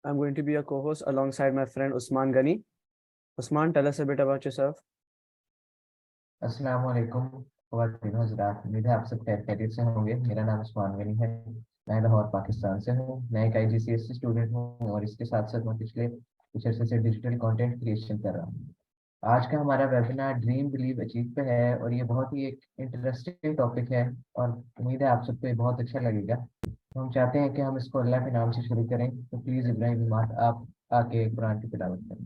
I'm going to be your co-host alongside my friend Usman Ghani. Usman, tell us a bit about yourself. अस्सलाम वालेकुम ख़वातीन हज़रात। उम्मीद है आप सब खैरियत से होंगे। मेरा नाम उस्मान गनी है। मैं लाहौर पाकिस्तान से हूँ। मैं एक IGCSE स्टूडेंट हूँ और इसके साथ साथ मैं पिछले कुछ अर्से से डिजिटल कंटेंट क्रिएशन कर रहा हूँ। आज का हमारा वेबिनार ड्रीम बिलीव अचीव पे है और ये बहुत ही एक इंटरेस्टिंग टॉपिक है और उम्मीद है आप सबको ये बहुत अच्छा लगेगा। तो हम चाहते हैं कि हम इसको अल्लाह के नाम से शुरू करें। तो प्लीज़ इब्राहिम इमाद आप आके कुरान की तिलावत करें।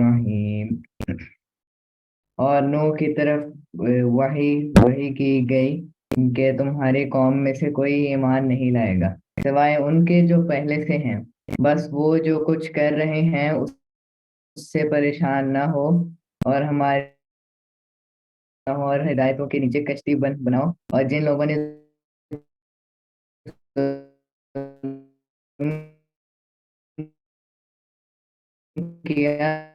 रहीम। और नूह की तरफ वही वही की गई कि तुम्हारे कौम में से कोई ईमान नहीं लाएगा सिवाय उनके जो पहले से हैं। बस वो जो कुछ कर रहे हैं उससे परेशान ना हो और हमारे और हिदायतों के नीचे कश्ती बनाओ। और जिन लोगों ने किया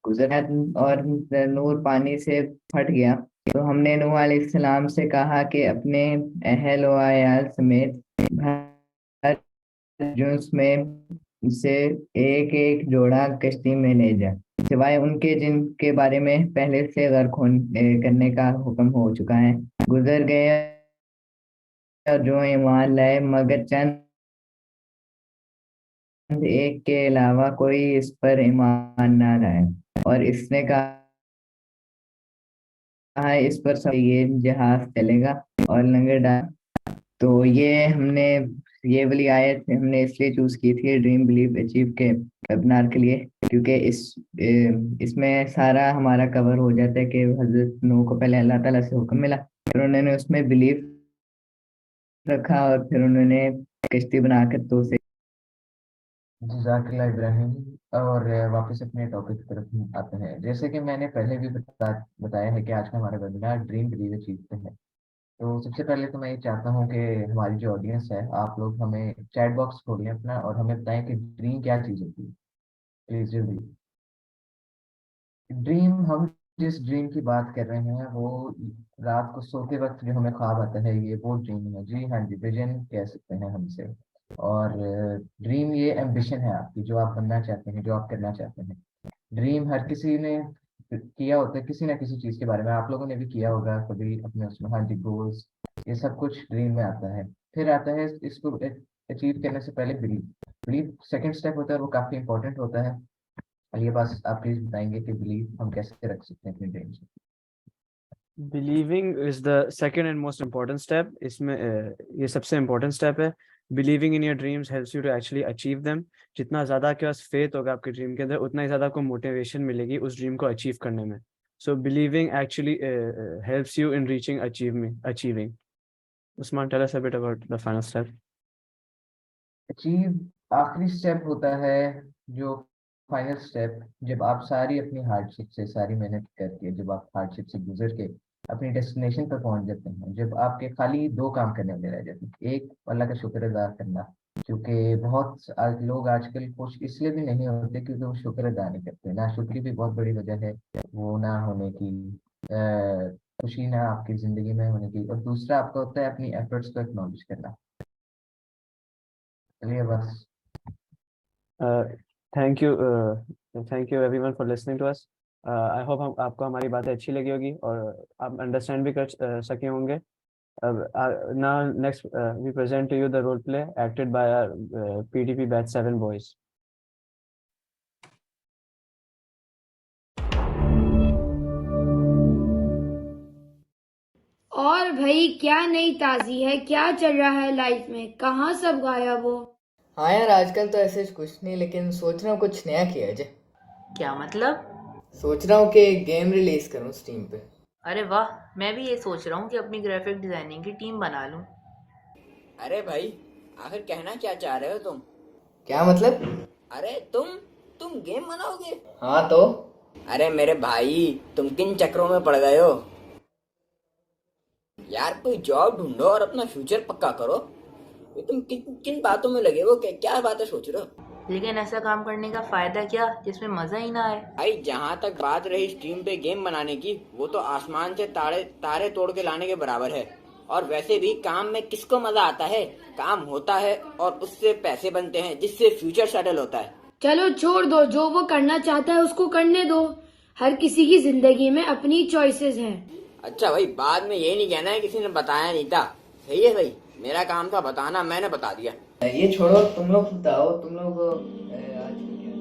गुजरा और नूर पानी से फट गया तो हमने नूह अलैहिस्सलाम से कहा कि अपने अहल व अयाल समेत हर जुन्स में से एक एक जोड़ा कश्ती में ले जा सिवाय उनके जिनके बारे में पहले से गर्क करने का हुक्म हो चुका है। गुजर गए और जो ईमान लाए मगर चंद एक के अलावा कोई इस पर ईमान ना लाए। और इसने कहा इस पर सब ये जहाज चलेगा और लंगर डाल। तो ये वाली आयत हमने इसलिए चूज की थी ड्रीम बिलीव अचीव के वेबिनार के लिए क्योंकि इसमें सारा हमारा कवर हो जाता है कि हजरत नूह को पहले अल्लाह ताला से हुक्म मिला फिर उन्होंने उसमें बिलीव रखा और फिर उन्होंने कश्ती बनाकर तो उसे जज़ाकल्लाह इब्राहिम। और वापस अपने टॉपिक की तरफ आते हैं। जैसे कि मैंने पहले भी बताया है कि आज का हमारा वेबिनार ड्रीम बिलीव अचीव पे है। तो सबसे पहले तो मैं ये चाहता हूँ कि हमारी जो ऑडियंस है आप लोग हमें चैट बॉक्स खोलें अपना और हमें बताएं कि ड्रीम क्या चीज़ होती है। प्लीज जल्दी। ड्रीम, हम जिस ड्रीम की बात कर रहे हैं वो रात को सोते वक्त जो हमें ख्वाब आता है ये वो ड्रीम है। जी हाँ जी, विजन कह सकते हैं हम इसे। और ड्रीम ये एम्बिशन है आपकी, जो आप बनना चाहते हैं, जो आप करना चाहते हैं। ड्रीम हर किसी ने किया होता है किसी ना किसी चीज़ के बारे में। आप लोगों ने भी किया होगा कभी अपने उसमें। हाँ जी, गोल्स, ये सब कुछ ड्रीम में आता है। फिर आता है इसको अचीव करने से पहले बिलीव। बिलीव सेकंड स्टेप होता है, वो काफ़ी इंपॉर्टेंट होता है। और ये बात आप प्लीज बताएंगे कि बिलीव हम कैसे रख सकते हैं अपने ड्रीम्स में। Believing is the second and most important step. इसमें ये सबसे important step है. Believing in your dreams helps you to actually achieve them. जितना ज़्यादा आपके पास faith होगा आपके ड्रीम के अंदर उतना ही ज़्यादा आपको मोटिवेशन मिलेगी उस ड्रीम को अचीव करने में. So believing actually helps you in reaching achieving. Usman, tell us a bit about the final step. Achieve आखिरी स्टेप होता है, जो फाइनल स्टेप, जब आप सारी अपनी हार्डशिप से, सारी मेहनत करके, जब आप हार्डशिप से गुजर के अपनी डेस्टिनेशन पर पहुंच जाते हैं, जब आपके खाली दो काम करने वाले रह जाते हैं। एक, अल्लाह का शुक्र अदा करना, क्योंकि बहुत लोग आजकल खुश इसलिए भी नहीं होते क्योंकि वो शुक्र अदा नहीं करते। नाशुक्री भी बहुत बड़ी वजह है वो ना होने की, खुशी ना आपकी ज़िंदगी में होने की। और दूसरा आपका होता है अपनी एफर्ट्स को एक्नॉलेज करना। चलिए बस। Uh, thank you everyone for listening to us. I hope हम आपको हमारी बातें अच्छी लगी होगी और आप अंडरस्टैंड भी कर सके होंगे। Now next we present to you the role play acted by our PDP batch 7 boys. और भाई क्या नई ताज़ी है, क्या चल रहा है लाइफ में, कहाँ सब गायब हो? हाँ यार, आजकल तो ऐसे कुछ नहीं, लेकिन सोच रहा हूँ कुछ नया किया जाए। क्या मतलब? सोच रहा हूँ कि गेम रिलीज करूँ स्टीम पे। अरे वाह, मैं भी ये सोच रहा हूँ कि अपनी ग्राफिक डिजाइनिंग की टीम बना लूँ। अरे भाई, आखिर कहना क्या चाह रहे हो तुम? क्या मतलब? अरे तुम गेम बनाओगे? हाँ तो अरे मेरे भाई, तुम किन चक्रों में पड़ गए हो यार? कोई जॉब ढूंढो और अपना फ्यूचर पक्का करो। ये तुम किन किन बातों में लगे हो? क्या बातें सोच रहे हो? लेकिन ऐसा काम करने का फायदा क्या जिसमें मजा ही ना आए? भाई, जहाँ तक बात रही स्ट्रीम पे गेम बनाने की, वो तो आसमान से तारे तोड़ के लाने के बराबर है। और वैसे भी काम में किसको मजा आता है? काम होता है और उससे पैसे बनते हैं, जिससे फ्यूचर सेटल होता है। चलो छोड़ दो, जो वो करना चाहता है उसको करने दो। हर किसी की जिंदगी में अपनी चॉइसेस हैं। अच्छा भाई, बाद में ये नहीं कहना है किसी ने बताया नहीं था। सही है भाई, मेरा काम था बताना, मैंने बता दिया। ये छोड़ो, तुम लोग बताओ, तुम लोग आज क्या?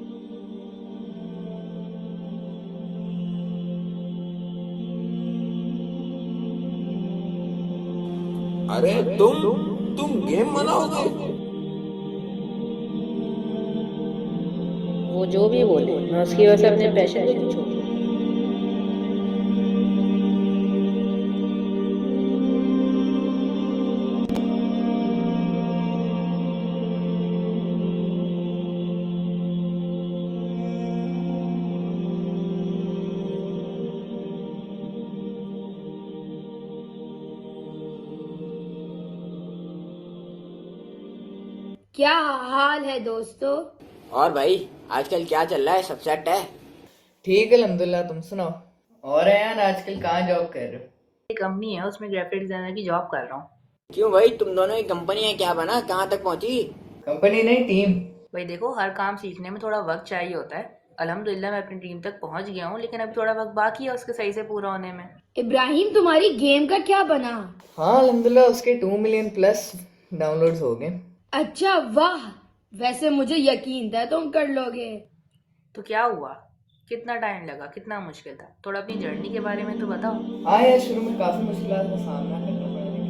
अरे तुम गेम बनाओगे? वो जो भी बोले, मैं उसकी वजह से अपने पैशन को छोड़। क्या हाल है दोस्तों? और भाई, आजकल क्या चल रहा है? सब सेट है? ठीक है अल्हम्दुलिल्लाह, तुम सुनाओ। और यार, आजकल कहाँ जॉब कर रहे हो? एक कंपनी है, उसमें ग्राफिक डिजाइनर की जॉब कर रहा हूँ। क्यों भाई, तुम दोनों की कंपनी है, क्या बना? कहाँ तक पहुंची? कंपनी नहीं, टीम। भाई देखो, हर काम सीखने में थोड़ा वक्त चाहिए होता है। अल्हम्दुलिल्लाह मैं अपनी टीम तक पहुंच गया हूँ, लेकिन अभी थोड़ा वक्त बाकी है उसके सही से पूरा होने में। इब्राहिम, तुम्हारी गेम का क्या बना? हाँ अल्हम्दुलिल्लाह, उसके 2 मिलियन प्लस डाउनलोड्स हो गए। अच्छा वाह, वैसे मुझे यकीन था तुम कर लोगे। तो क्या हुआ? कितना टाइम लगा? कितना मुश्किल था? थोड़ा अपनी जर्नी के बारे में तो बताओ। हाँ यार, शुरू में काफी मुश्किलात का सामना करना पड़ा, लेकिन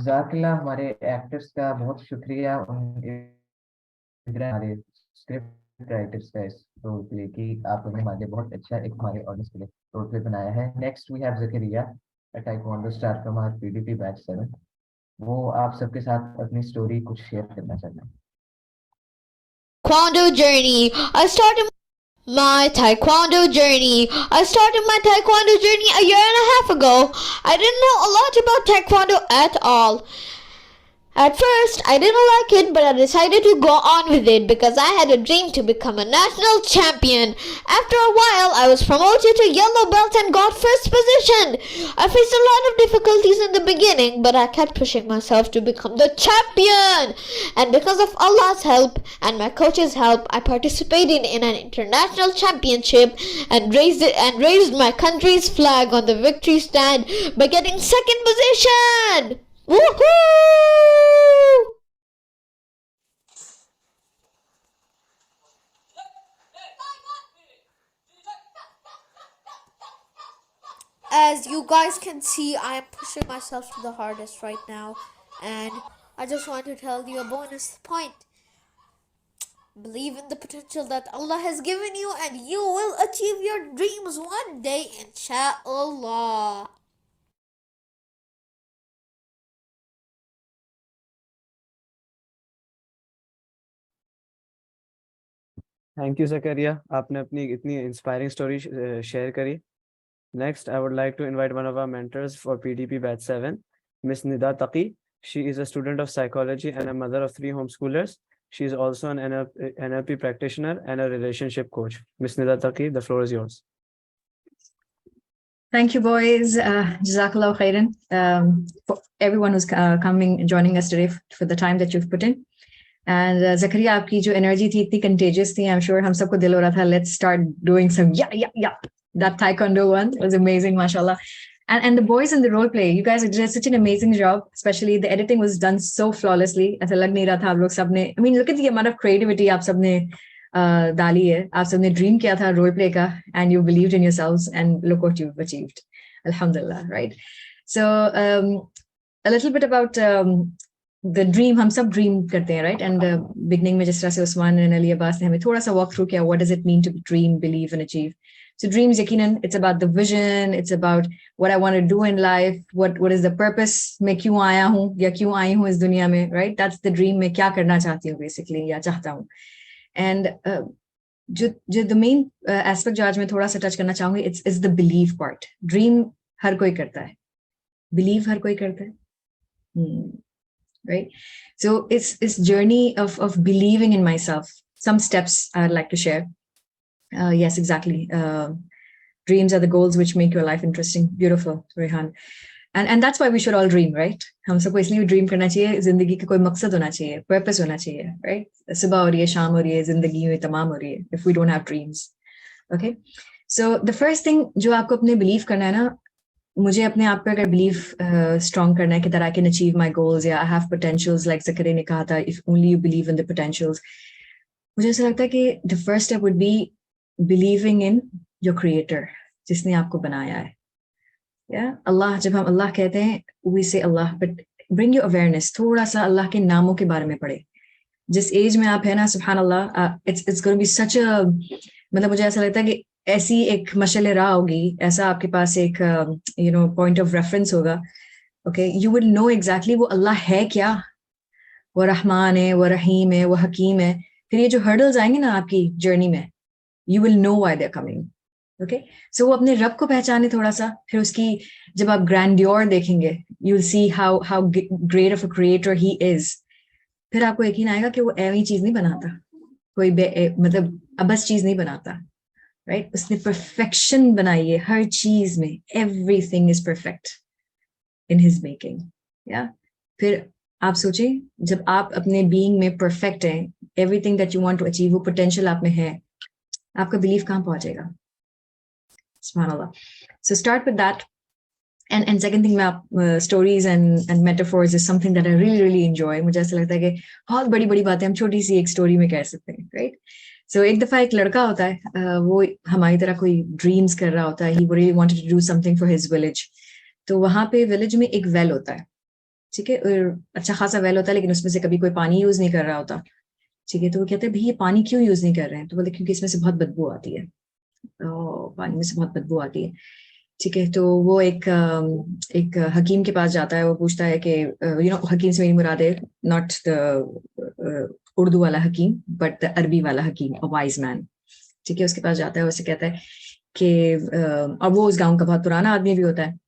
जज़ाकल्लाह हमारे एक्टर्स का बहुत शुक्रिया, हमारे स्क्रिप्ट राइटर्स का इस रोल प्ले की आप लोगों ने हमारे लिए बहुत अच्छा एक हमारे ऑडियंस के लिए रोल प्ले बनाया है। Next we have Zakaria, a taekwondo star from our PDP batch 7। वो आप सबके साथ अपनी स्टोरी कुछ शेयर करना चाहते हैं। Taekwondo journey. I started my taekwondo journey a year and a half ago. I didn't know a lot about taekwondo at all. At first, I didn't like it, but I decided to go on with it because I had a dream to become a national champion. After a while, I was promoted to yellow belt and got first position. I faced a lot of difficulties in the beginning, but I kept pushing myself to become the champion. And because of Allah's help and my coach's help, I participated in an international championship and raised my country's flag on the victory stand by getting second position. Woohoo! As you guys can see, I am pushing myself to the hardest right now, and I just want to tell you a bonus point. Believe in the potential that Allah has given you, and you will achieve your dreams one day, inshallah. Thank you Zakaria, आपने अपनी इतनी inspiring story share करी। Next I would like to invite one of our mentors for PDP batch 7, miss Nida Taqi. She is a student of psychology and a mother of 3 homeschoolers. She is also an NLP practitioner and a relationship coach. Miss Nida Taqi, the floor is yours. Thank you, boys. Jazakallah khairan for everyone who's coming and joining us today for the time that you've put in. And Zakaria, आपकी जो energy थी इतनी contagious थी. I'm sure हम सबको दिल हो रहा था, let's start doing some yeah. That taekwondo one was amazing, mashallah. And the boys in the role play, you guys did such an amazing job. Especially the editing was done so flawlessly. ऐसा लग नहीं रहा था आप लोग सबने. I mean, look at the amount of creativity आप सबने डाली है. आप सबने dream किया था role play का, and you believed in yourselves, and look what you've achieved. Alhamdulillah, right? So a little bit about the dream. हम सब dream करते हैं, right? And beginning में जिस तरह से उस्मान and Ali Abbas ने हमें थोड़ा सा walk through किया, what does it mean to dream, believe, and achieve? So dreams, yaqinan, it's about the vision. It's about what I want to do in life. What is the purpose? मैं क्यों आया हूँ या क्यों आई हूँ इस दुनिया में, right? That's the dream. मैं क्या करना चाहती हूँ basically या चाहता हूँ. And जो the main aspect जो आज मैं थोड़ा सा touch करना चाहूँगी, it's the belief part. Dream हर कोई करता है. Believe हर कोई करता है. Right? So it's journey of believing in myself. Some steps I'd like to share. Yes, exactly. Dreams are the goals which make your life interesting. Beautiful, Rehan. And that's why we should all dream, right? हम सबको इसलिए dream करना चाहिए. जिंदगी का कोई मकसद होना चाहिए, purpose होना चाहिए, right? सुबह हो रही है, शाम हो रही है, जिंदगी में तमाम हो रही है. If we don't have dreams, okay. So the first thing जो आपको अपने believe करना है ना, मुझे अपने आप पे अगर belief strong करना है कि that I can achieve my goals या I have potentials, like Zakaria ने कहा था, if only you believe in the potentials. मुझे ऐसा लगता है कि the first step would be believing in your creator, जिसने आपको बनाया है. Yeah, Allah, जब हम Allah कहते हैं, we say Allah, but bring your awareness, थोड़ा सा अल्लाह के नामों के बारे में पढ़े. जिस एज में आप है ना, सुभान अल्लाह, it's going to be such a, मतलब मुझे ऐसा लगता है कि ऐसी एक मशल राह होगी, ऐसा आपके पास एक point of reference होगा. Okay, you will know exactly वो अल्लाह है क्या, वो रहमान है, वो रहीम है, वो हकीम है. फिर ये जो hurdles आएंगे ना आपकी journey में, you will know why they're coming. Okay, so वो अपने रब को पहचाने थोड़ा सा, फिर उसकी जब आप grandeur देखेंगे, you'll see how great of a creator he is. फिर आपको यकीन आएगा कि वो ऐसी चीज नहीं बनाता, कोई मतलब अबस चीज नहीं बनाता, right? उसने perfection बनाई है हर चीज में. Everything is perfect in his making. Yeah. फिर आप सोचें, जब आप अपने being में perfect हैं, everything that you want to achieve, वो potential आप में है, आपका belief कहाँ पहुंचेगा? Subhanallah. So start with that. And second thing, stories and metaphors is something that I really enjoy. मुझे ऐसा लगता है कि बहुत बड़ी बातें हम छोटी सी एक story में कह सकते हैं, right? So एक दफा एक लड़का होता है, वो हमारी तरह कोई dreams कर रहा होता है. He really wanted to do something for his village. तो वहाँ पे village में एक well होता है, ठीक है, अच्छा खासा well होता है, लेकिन उसमें से कभी कोई पानी यूज नहीं कर रहा होता, ठीक है. तो वो कहते हैं, भाई ये पानी क्यों यूज नहीं कर रहे हैं? तो बोले, क्योंकि इसमें से बहुत बदबू आती है. पानी में से बहुत बदबू आती है, ठीक है. तो वो एक हकीम के पास जाता है. वो पूछता है कि हकीम से मेरी मुराद है नॉट द उर्दू वाला हकीम, बट द अरबी वाला हकीम, अ वाइज मैन, ठीक है. उसके पास जाता है, उसे कहता है कि और वो उस गांव का बहुत पुराना आदमी भी होता है.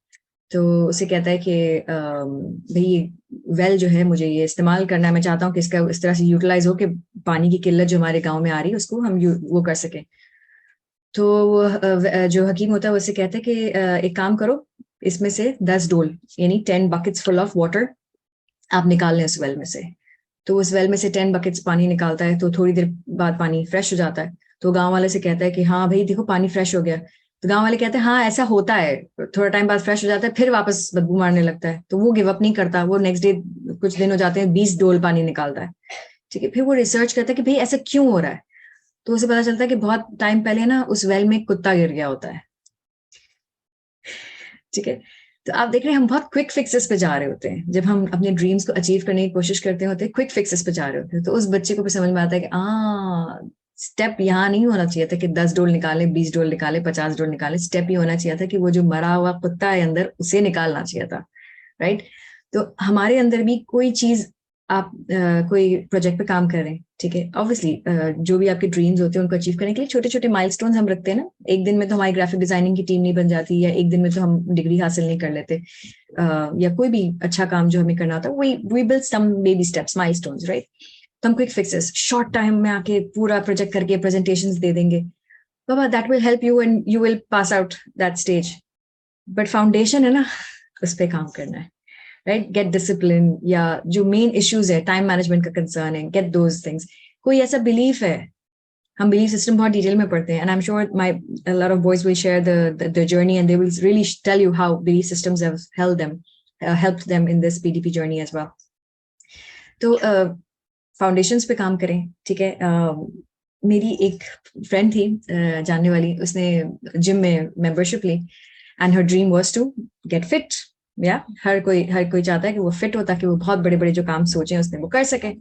तो उसे कहता है कि भाई वेल जो है, मुझे ये इस्तेमाल करना है, मैं चाहता हूँ कि इसका इस तरह से यूटिलाइज हो कि पानी की किल्लत जो हमारे गाँव में आ रही है उसको हम वो कर सकें. तो जो हकीम होता है उससे कहता है कि एक काम करो, इसमें से 10 डोल यानी 10 buckets full of water आप निकाल लें उस वेल में से. तो उस वेल में से 10 buckets पानी निकालता है. तो थोड़ी देर बाद पानी फ्रेश हो जाता है. तो गांव वाले से कहता है कि हाँ भाई देखो पानी फ्रेश हो गया. तो गांव वाले कहते हैं हाँ ऐसा होता है, थोड़ा टाइम बाद फ्रेश हो जाता है, फिर वापस बदबू मारने लगता है. तो वो गिव अप नहीं करता. वो नेक्स्ट डे कुछ दिन हो जाते हैं, 20 डोल पानी निकालता है, ठीक है. फिर वो रिसर्च करता है कि भाई ऐसा क्यों हो रहा है. तो उसे पता चलता है कि बहुत टाइम पहले ना उस वेल में कुत्ता गिर गया होता है, ठीक है. तो आप देख रहे हैं हम बहुत क्विक फिक्सेस पे जा रहे होते हैं. जब हम अपने ड्रीम्स को अचीव करने की कोशिश करते होते हैं, क्विक फिक्सेस पे जा रहे होते हैं. तो उस बच्चे को भी समझ में आता है कि स्टेप यहाँ नहीं होना चाहिए था कि 10 डोल निकाले, 20 डोल निकाले, 50 डोल निकाले. स्टेप ये होना चाहिए था कि वो जो मरा हुआ कुत्ता है अंदर, उसे निकालना चाहिए था, राइट. तो हमारे अंदर भी कोई चीज आप कोई प्रोजेक्ट पे काम कर रहे हैं, ठीक है, ऑब्वियसली जो भी आपके ड्रीम्स होते हैं उनको अचीव करने के लिए छोटे छोटे माइलस्टोन्स हम रखते हैं ना. एक दिन में तो हमारी ग्राफिक डिजाइनिंग की टीम नहीं बन जाती, या एक दिन में तो हम डिग्री हासिल नहीं कर लेते, या कोई भी अच्छा काम जो हमें करना होता है, we build some baby steps, milestones, right. तो हम क्विक फिक्सेस शॉर्ट टाइम में आके पूरा प्रोजेक्ट करके प्रेजेंटेशंस दे देंगे, बाबा that will help you and you will pass out that stage. But foundation है ना, उस पर काम करना है, राइट. गेट डिसिप्लिन, या जो मेन इश्यूज है टाइम मैनेजमेंट का कंसर्न है, गेट दोज थिंग्स. कोई ऐसा बिलीफ है, हम बिलीफ सिस्टम बहुत डिटेल में पढ़ते हैं, and I am sure my a lot of boys will share the journey and they will really tell you how belief systems have helped them in this PDP journey as well. तो foundations पे काम करें, ठीक है. मेरी एक friend थी जानने वाली, उसने जिम में मेंबरशिप ली and her dream was to get fit. या हर कोई चाहता है कि वो फिट हो ताकि वो बहुत बड़े बड़े जो काम सोचे उसने वो कर सके.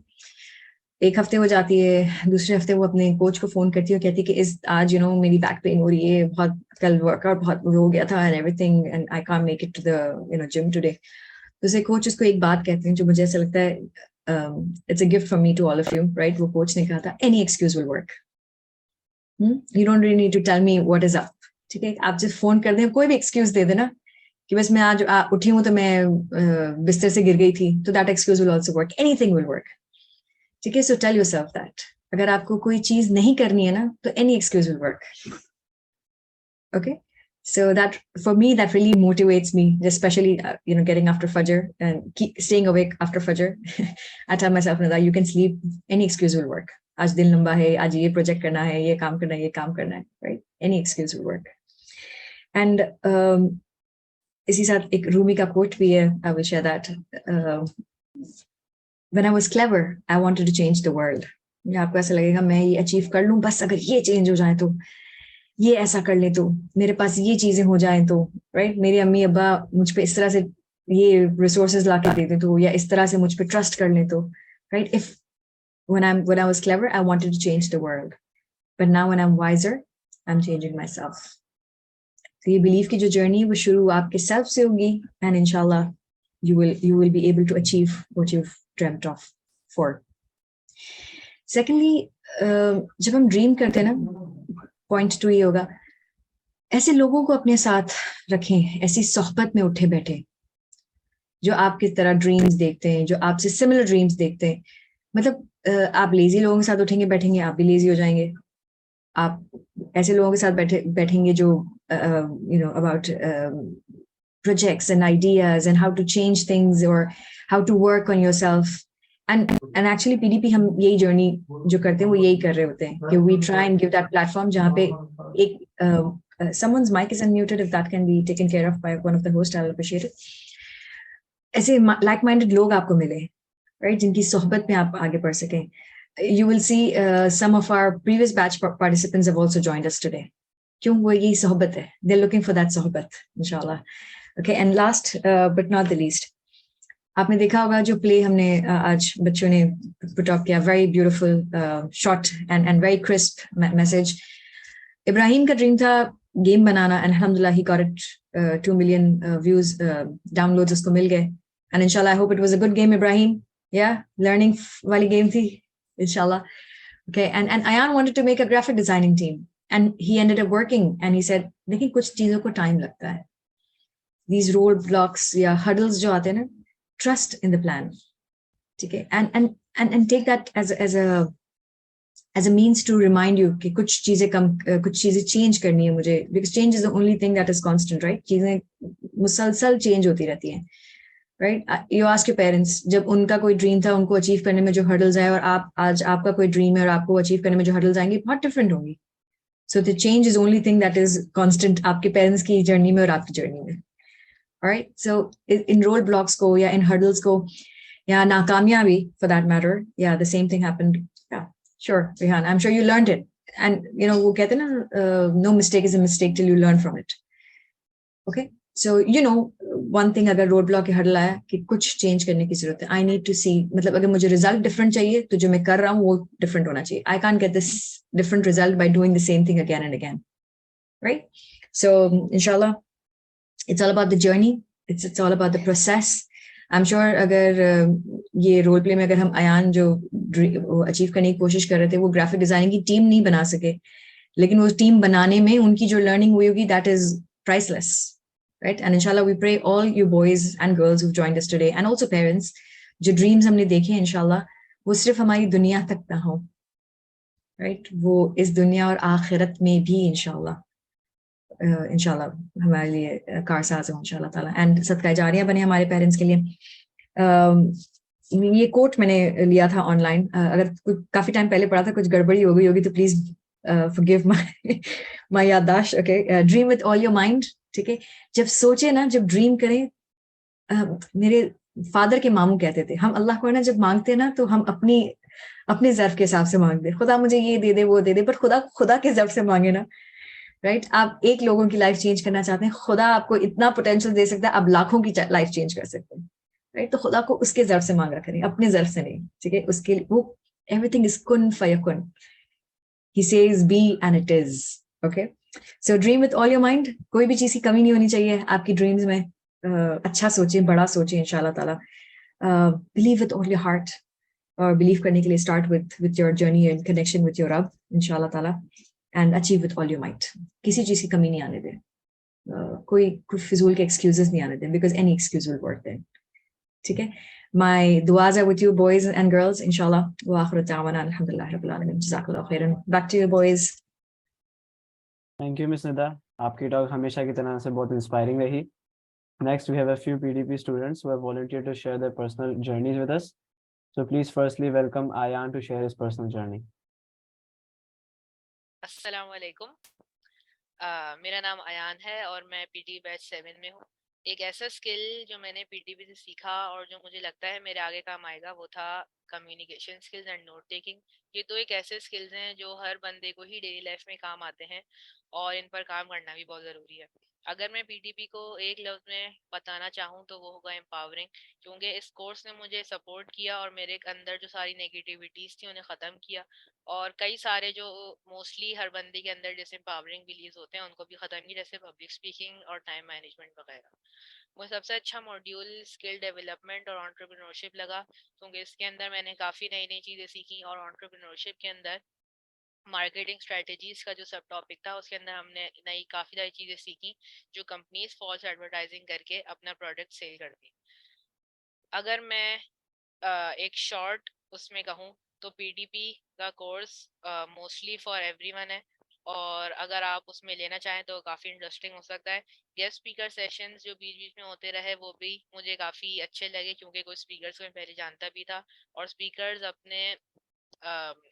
एक हफ्ते हो जाती है, दूसरे हफ्ते वो अपने कोच को फोन करती है और कहती है कि आज मेरी बैक पेन हो रही है बहुत, कल वर्कआउट बहुत हो गया था and everything and I can't make it to the gym today. तो उसे कोच उसको एक बात कहते हैं जो मुझे ऐसा लगता है it's a gift from me to all of you, right? वो कोच ने कहा था any excuse will work. You don't really need to tell me what is up, ठीक है. आप जब फोन कर दें, कोई भी एक्सक्यूज दे देना कि बस मैं आज उठी हूँ तो मैं बिस्तर से गिर गई थी, तो that excuse will also work. Anything will work, ठीक है. So tell yourself that. अगर आपको कोई चीज नहीं करनी है ना, तो any excuse will work. Okay. So that for me, that really motivates me, especially getting after Fajr and staying awake after Fajr. I tell myself that you can sleep, any excuse will work. आज दिन लंबा है, आज ये project करना है, ये काम करना है, ये काम करना है, right? Any excuse will work. And इसी साथ एक रूमी का कोट भी है, I will share that. When I was clever, I wanted to change the world. आपको ऐसा लगेगा मैं ये अचीव कर लूं, बस अगर ये चेंज हो जाए तो, ये ऐसा कर ले तो, मेरे पास ये चीजें हो जाएं तो, राइट. मेरी अम्मी अब्बा मुझ पे इस तरह से ये रिसोर्सेज ला के देते तो, या इस तरह से मुझ पे ट्रस्ट कर ले तो, right. If when I was clever, I wanted to change the world, but now when I'm wiser, I'm changing myself. तो ये बिलीफ की जो जर्नी वो शुरू आपके सेल्फ से होगी, and inshallah you will be able to achieve what you've dreamt of for. Secondly, जब हम ड्रीम करते हैं ना, पॉइंट 2 ये होगा, ऐसे लोगों को अपने साथ रखें, ऐसी सोहबत में उठे बैठे जो आपकी तरह ड्रीम्स देखते हैं, जो आपसे सिमिलर ड्रीम्स देखते हैं. मतलब आप लेजी लोगों के साथ उठेंगे बैठेंगे, आप भी लेजी हो जाएंगे. आप ऐसे लोगों के साथ बैठेंगे जो about projects and ideas and how to change things और how to work on yourself. And actually PDP हम यही जर्नी जो करते हैं वो यही कर रहे होते हैं कि we try and give that platform जहाँ पे एक someone's mic is unmuted, if that can be taken care of by one of the hosts, I'll appreciate it. ऐसे like-minded लोग आपको मिले, right, जिनकी सोहबत में आप आगे बढ़ सकें. You will see some of our previous batch participants have also joined us today. क्यों? वो यही सोहबत है. They're looking for that सोहबत, inshallah. Okay, and last but not the least, आपने देखा होगा जो प्ले हमने आज बच्चों ने पुट अप किया, very beautiful shot and very crisp message. Ibrahim का ड्रीम था गेम बनाना, एंड अल्हम्दुलिल्लाह he got it 2 million views, downloads उसको मिल गए, एंड इंशाल्लाह I hope it was a good game. Ibrahim, या लर्निंग वाली गेम थी इंशाल्लाह. Okay, and Ayaan wanted to make a graphic designing team and he ended up working, and he said लेकिन कुछ चीजों को टाइम लगता है. दीज रोड ब्लॉक्स या हर्डल्स जो आते हैं ना, trust in the plan, okay, and take that as a means to remind you कि कुछ चीजें change करनी है मुझे, because change is the only thing that is constant, right? चीजें मुसलसल change होती रहती हैं, right? You ask your parents, जब उनका कोई dream था, उनको achieve करने में जो hurdles आए, और आज आपका कोई dream है और आपको achieve करने में जो hurdles आएंगे बहुत different होंगी. So the change is only thing that is constant आपके parents की journey में और आपकी journey में. All right, so in roadblocks को या in hurdles को या नाकामयाबी for that matter, yeah, the same thing happened. Yeah, sure, Rehan, I'm sure you learned it, and वो कहते हैं ना, no mistake is a mistake till you learn from it. Okay, so one thing, अगर roadblock के hurdle आया कि कुछ change करने की जरूरत है, I need to see, मतलब अगर मुझे result different चाहिए तो जो मैं कर रहा हूँ वो different होना चाहिए. I can't get this different result by doing the same thing again and again, right? So inshallah, it's all about the journey. It's all about the process. I am sure अगर ये role play में अगर हम अयान जो achieve करने की कोशिश कर रहे थे वो ग्राफिक डिजाइनिंग की टीम नहीं बना सके, लेकिन वो टीम बनाने में उनकी जो लर्निंग हुई होगी that is priceless, right? And इंशाल्लाह we pray all you boys and girls who joined us today and also parents, जो ड्रीम्स हमने देखे हैं इंशाल्लाह वो सिर्फ हमारी दुनिया तक ना हो, राइट? वो इस दुनिया और आखिरत में भी इंशाल्लाह हमारे लिए कारसाज हो इंशाल्लाह ताला, एंड सदका जारिया बने हमारे पेरेंट्स के लिए। ये कोट मैंने लिया था ऑनलाइन, अगर काफी टाइम पहले पढ़ा था, कुछ गड़बड़ी हो गई होगी तो प्लीज forgive my याददाश्त। Okay, dream with all your mind, ठीक है? जब सोचे ना, जब ड्रीम करें, मेरे फादर के मामू कहते थे, हम अल्लाह को ना जब मांगते ना तो हम अपने ज़र्फ के हिसाब से मांगते, खुदा मुझे ये दे दे वो दे दे, पर खुदा के ज़र्फ से मांगे ना, राइट? आप एक लोगों की लाइफ चेंज करना चाहते हैं, खुदा आपको इतना पोटेंशियल दे सकता है, आप लाखों की लाइफ चेंज कर सकते हैं, राइट? तो खुदा को उसके ज़र्फ से मांगा करें, अपने ज़र्फ से नहीं, ठीक है? उसके लिए वो एवरीथिंग इज कुन फयकुन, he says be and it is, okay? So dream with all your mind, कोई भी चीज की कमी नहीं होनी चाहिए आपकी ड्रीम्स में। अच्छा सोचें, बड़ा सोचें इंशाल्लाह ताला। Believe with all your heart, और बिलीव करने के लिए start with your journey and connection with your Rabb इंशाल्लाह ताला, and achieve with all your might। किसी चीज की कमी नहीं आने दें, कोई फिजूल के excuses नहीं आने दें, because any excuse will work then, ठीक है? My duas are with you, boys and girls, inshallah. Wa akhiru da'wana alhamdulillahi rabbil alamin. Jazakallahu khairan. Back to you, boys. Thank you, Miss Nida. आपकी talk हमेशा की तरह से बहुत inspiring रही। Next, we have a few PDP students who have volunteered to share their personal journeys with us. So please firstly welcome Ayan to share his personal journey. अस्सलाम वालेकुम। मेरा नाम अयान है और मैं पीटी बैच 7 में हूँ। एक ऐसा स्किल जो मैंने पीटीपी से सीखा और जो मुझे लगता है मेरे आगे काम आएगा वो था communication skills and note taking. ये तो एक ऐसे स्किल्स हैं जो हर बंदे को ही डेली लाइफ में काम आते हैं और इन पर काम करना भी बहुत ज़रूरी है। अगर मैं पीटीपी को एक लफ्ज़ में बताना चाहूँ तो वो होगा एम्पावरिंग, क्योंकि इस कोर्स ने मुझे सपोर्ट किया और मेरे अंदर जो सारी नेगेटिविटीज़ थी उन्हें ख़त्म किया, और कई सारे जो मोस्टली हर बंदे के अंदर जैसे एम्पावरिंग बिलीव्स होते हैं उनको भी ख़त्म किया, जैसे पब्लिक स्पीकिंग और टाइम मैनेजमेंट वगैरह। मुझे सबसे अच्छा मॉड्यूल स्किल डेवलपमेंट और एंटरप्रेन्योरशिप लगा, क्योंकि इसके अंदर मैंने काफ़ी नई नई चीज़ें सीखी, और एंटरप्रेन्योरशिप के अंदर मार्केटिंग स्ट्रेटजीज का जो सब टॉपिक था उसके अंदर हमने नई काफ़ी सारी चीज़ें सीखी जो कंपनीज फॉल्स एडवर्टाइजिंग करके अपना प्रोडक्ट सेल करती। अगर मैं एक शॉर्ट उसमें कहूँ तो पीडीपी का कोर्स मोस्टली फॉर एवरीवन है, और अगर आप उसमें लेना चाहें तो काफ़ी इंटरेस्टिंग हो सकता है। गेस्ट स्पीकर सेशंस जो बीच बीच में होते रहे वो भी मुझे काफ़ी अच्छे लगे, क्योंकि कुछ स्पीकर्स को मैं पहले जानता भी था और स्पीकर्स अपने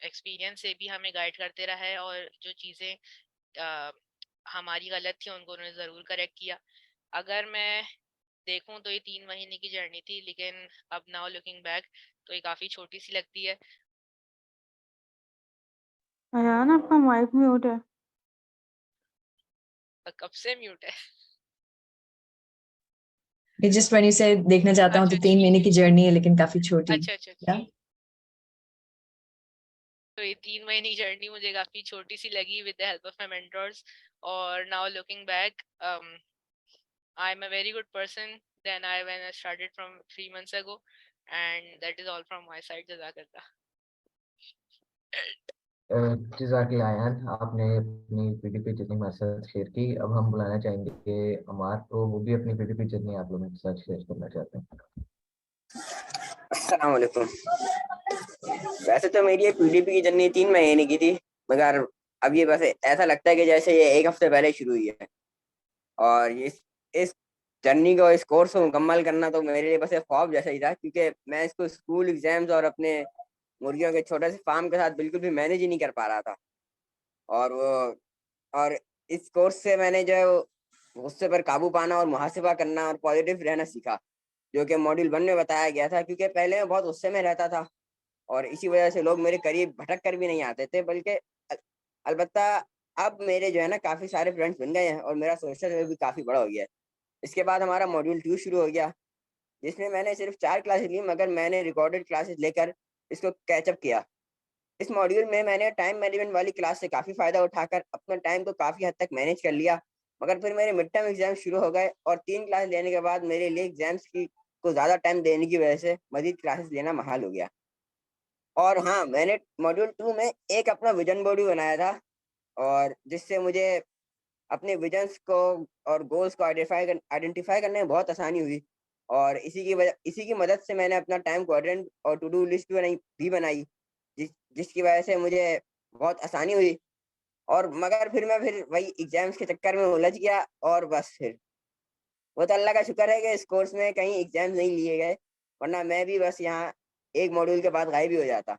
एक्सपीरियंस से भी हमें गाइड करते रहे, और जो चीज़ें हमारी गलत थी उनको उन्होंने ज़रूर करेक्ट किया। अगर मैं देखूं तो ये 3 महीने की जर्नी थी, लेकिन अब नाउ लुकिंग बैक तो ये काफ़ी छोटी सी लगती है। अयान आपका माइक म्यूट है। कब से म्यूट है? It's just when you say देखना चाहता हूँ तो अच्छा 3 महीने ठीक की है, जर्नी है लेकिन काफी छोटी। अच्छा अच्छा Yeah? ठीक। तो ये 3 महीने की जर्नी मुझे काफ़ी छोटी सी लगी with the help of my mentors, और now looking back I am a very good person then I when I started from 3 months ago, and that is all from my side. जज़ाकल्लाह। जज़ाकल्लाह आयान, आपने अपनी पीडीपी जर्नी हमारे साथ share की। अब हम बुलाना चाहेंगे कि अमार को, वो भी अपनी पीडीपी जर्नी आप लोगों के साथ शेयर करना चाहते हैं। अस्सलाम वालेकुम। वैसे तो मेरी ये पीडीपी की जर्नी 3 महीने की थी, मगर अब ये बस ऐसा लगता है कि जैसे ये 1 हफ्ते पहले शुरू हुई है, और इस जर्नी को, इस कोर्स को मुकम्मल करना तो मेरे लिए बस एक ख्वाब जैसा ही था, क्योंकि मैं इसको स्कूल एग्जाम्स और अपने मुर्गियों के छोटे से फार्म के साथ बिल्कुल भी मैनेज ही नहीं कर पा रहा था। और इस कोर्स से मैंने जो गुस्से पर काबू पाना और मुहासिबा करना और पॉजिटिव रहना सीखा, जो कि मॉड्यूल 1 में बताया गया था। क्योंकि पहले मैं बहुत गुस्से में रहता था और इसी वजह से लोग मेरे करीब भटक कर भी नहीं आते थे, बल्कि अलबत्ता अब मेरे जो है ना काफ़ी सारे फ्रेंड्स बन गए हैं और मेरा सोशल लेवल भी काफ़ी बड़ा हो गया है। इसके बाद हमारा मॉड्यूल 2 शुरू हो गया, जिसमें मैंने सिर्फ 4 क्लासेस ली, मगर मैंने रिकॉर्डेड क्लासेस लेकर इसको कैचअप किया। इस मॉड्यूल में मैंने टाइम मैनेजमेंट वाली क्लास से काफ़ी फ़ायदा उठाकर अपने टाइम को काफ़ी हद तक मैनेज कर लिया। मगर फिर मेरे मिड टर्म एग्जाम शुरू हो गए और 3 क्लास लेने के बाद मेरे लिए एग्जाम्स की को ज़्यादा टाइम देने की वजह से मज़ीद क्लासेस लेना महाल हो गया। और हाँ, मैंने मॉड्यूल 2 में एक अपना विज़न बोर्ड भी बनाया था, और जिससे मुझे अपने विजन्स को और गोल्स को आइडेंटिफाई करने में बहुत आसानी हुई। और इसी की मदद से मैंने अपना टाइम क्वाड्रेंट और टू डू लिस्ट बनाई, जिसकी वजह से मुझे बहुत आसानी हुई। और मगर फिर मैं वही एग्जाम्स के चक्कर में उलझ गया, और बस फिर वो तो अल्लाह का शुक्र है कि इस कोर्स में कहीं एग्जाम नहीं लिए गए, वरना मैं भी बस यहाँ एक मॉड्यूल के बाद गायब ही हो जाता।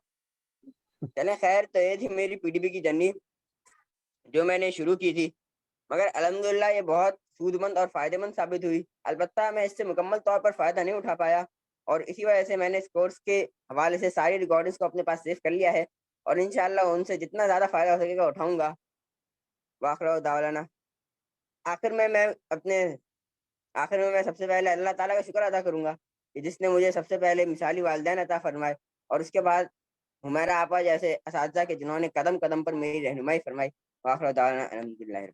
चले खैर, तो ये थी मेरी पीडीपी की जर्नी जो मैंने शुरू की थी, मगर अल्हम्दुलिल्लाह ये बहुत सूदमंद और फ़ायदेमंद साबित हुई। अलबत्ता मैं इससे मुकम्मल तौर पर फ़ायदा नहीं उठा पाया, और इसी वजह से मैंने इस कोर्स के हवाले से सारी रिकॉर्डिंग्स को अपने पास सेव कर लिया है, और इंशाअल्लाह उनसे जितना ज़्यादा फ़ायदा हो सकेगा उठाऊँगा। वाखिर दावलाना। आखिर में मैं अपने आखिर में मैं सबसे पहले अल्लाह ताला का शुक्र अदा करूँगा कि जिसने मुझे सबसे पहले मिसाली वालिदैन अता फरमाए, और उसके बाद हुमैरा आपा जैसे असातिज़ा के जिन्होंने कदम-कदम पर मेरी रहनुमाई फरमाई। वाखिर दावलाना अल्हम्दुलिल्लाह।